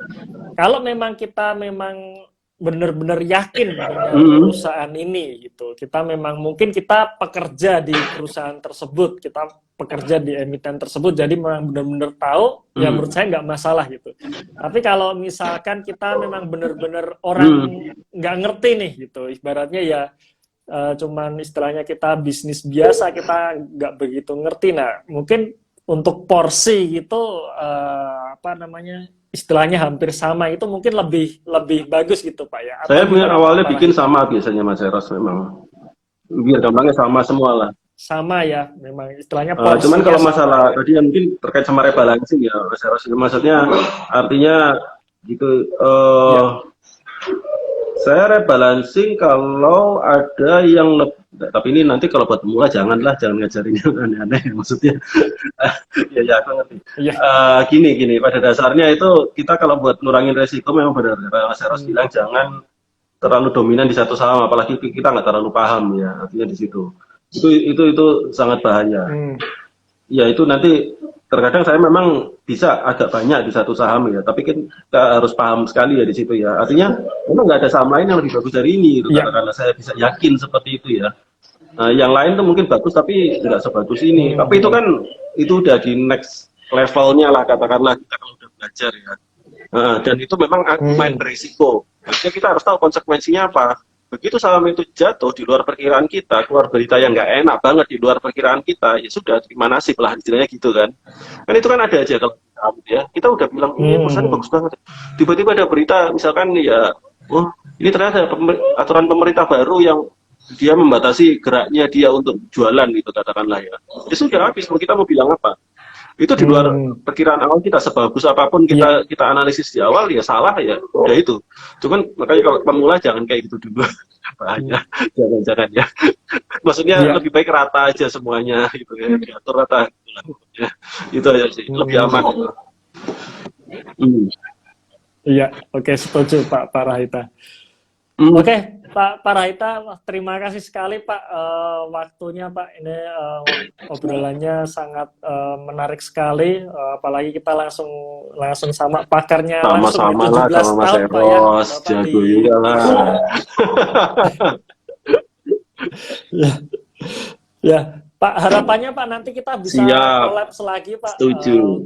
kalau memang kita memang benar-benar yakin dengan perusahaan ini gitu, kita memang mungkin kita pekerja di perusahaan tersebut, kita pekerja di emiten tersebut, jadi memang benar-benar tahu, ya menurut saya nggak masalah gitu. Tapi kalau misalkan kita memang benar-benar orang nggak ngerti nih gitu, ibaratnya ya cuman istilahnya kita bisnis biasa, kita nggak begitu ngerti. Nah mungkin untuk porsi gitu apa namanya, istilahnya hampir sama, itu mungkin lebih bagus gitu Pak ya. Saya Atau gimana awalnya Pak bikin Rahita? sama biasanya Mas Eros memang. Biar gampangnya sama semua lah. Sama ya, memang istilahnya Cuman porsinya kalau sama masalah ya. tadi yang mungkin terkait sama rebalancing ya Mas Eros, maksudnya artinya gitu. Ya, Saya rebalancing kalau ada yang tapi ini nanti kalau buat pemula jangan ngajarin yang aneh-aneh maksudnya. Ya aku ngerti. iya, Gini pada dasarnya itu kita kalau buat ngurangin resiko memang benar Mas Eros bilang jangan terlalu dominan di satu saham, apalagi kita nggak terlalu paham ya, artinya di situ. Itu sangat bahaya. Ya itu nanti terkadang saya memang bisa agak banyak di satu saham ya, tapi kan kita harus paham sekali ya di situ ya. Artinya memang nggak ada saham lain yang lebih bagus dari ini, gitu, iya. katakanlah saya bisa yakin seperti itu ya. Yang lain tuh mungkin bagus tapi nggak sebagus ini. Tapi itu kan itu udah di next levelnya lah, katakanlah kita kalau udah belajar ya. Dan itu memang main berisiko. Artinya kita harus tahu konsekuensinya apa. Begitu saham itu jatuh di luar perkiraan kita, keluar berita yang nggak enak banget di luar perkiraan kita, ya sudah terima nasib lah istilahnya gitu kan. Kan itu kan ada aja kalau saham ya. Kita udah bilang ini perusahaan bagus banget. Tiba-tiba ada berita misalkan ya, oh ini ternyata ada aturan pemerintah baru yang dia membatasi geraknya dia untuk jualan gitu katakanlah ya. Ya sudah habis, kita mau bilang apa? Itu di luar perkiraan awal kita, sebagus apapun kita analisis di awal ya salah ya itu. Cuman makanya kalau pemula jangan kayak gitu dulu. Bahaya. Jangan ya. Maksudnya lebih baik rata aja semuanya gitu ya, diatur rata ya. Itu aja sih, lebih aman gitu. Iya, oke, setuju Pak Rahita. Oke, Pak Rahita, terima kasih sekali Pak waktunya Pak. Ini obrolannya sangat menarik sekali, apalagi kita langsung sama pakarnya langsung Sama-sama di lah 17 sama Mas tahun Pak ya. Eros, jago juga lah. Ya, Pak, harapannya Pak nanti kita bisa collabs lagi Pak. Setuju.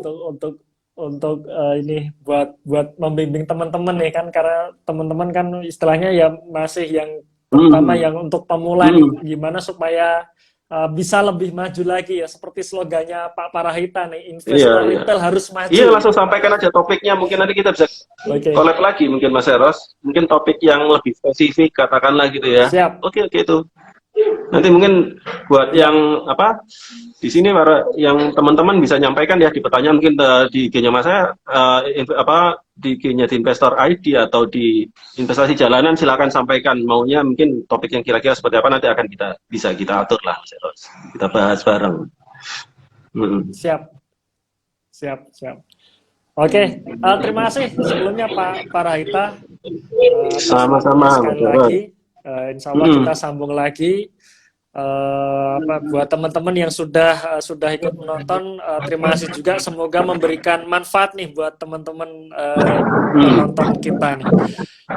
Untuk ini buat membimbing teman-teman nih kan, karena teman-teman kan istilahnya ya masih yang terutama yang untuk pemula nih, gimana supaya bisa lebih maju lagi ya, seperti slogannya Pak Rahita nih, investor retail harus maju. Iya, langsung sampaikan aja topiknya, mungkin nanti kita bisa collab lagi mungkin Mas Eros, mungkin topik yang lebih spesifik katakanlah gitu ya. Siap. Oke itu. Nanti mungkin buat yang apa di sini yang teman-teman bisa nyampaikan ya di pertanyaan, mungkin di IG-nya Mas saya di IG-nya di Investor ID atau di investasi jalanan, silakan sampaikan maunya, mungkin topik yang kira-kira seperti apa nanti akan bisa kita atur lah Mas Eros. Kita bahas bareng. Siap. Oke, terima kasih sebelumnya Pak Rahita. Sama-sama. Sekali lagi. Insya Allah kita sambung lagi. Buat teman-teman yang sudah ikut menonton, terima kasih juga, semoga memberikan manfaat nih buat teman-teman penonton kita nih.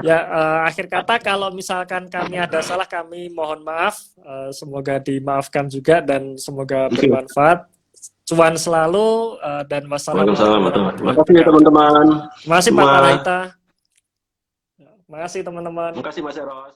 Ya, akhir kata kalau misalkan kami ada salah, kami mohon maaf, semoga dimaafkan juga dan semoga bermanfaat. Cuan selalu dan wassalamualaikum warahmatullahi wabarakatuh. Terima kasih teman-teman. Terima kasih Pak Rahita. Terima kasih teman-teman. Terima kasih Mas Eros.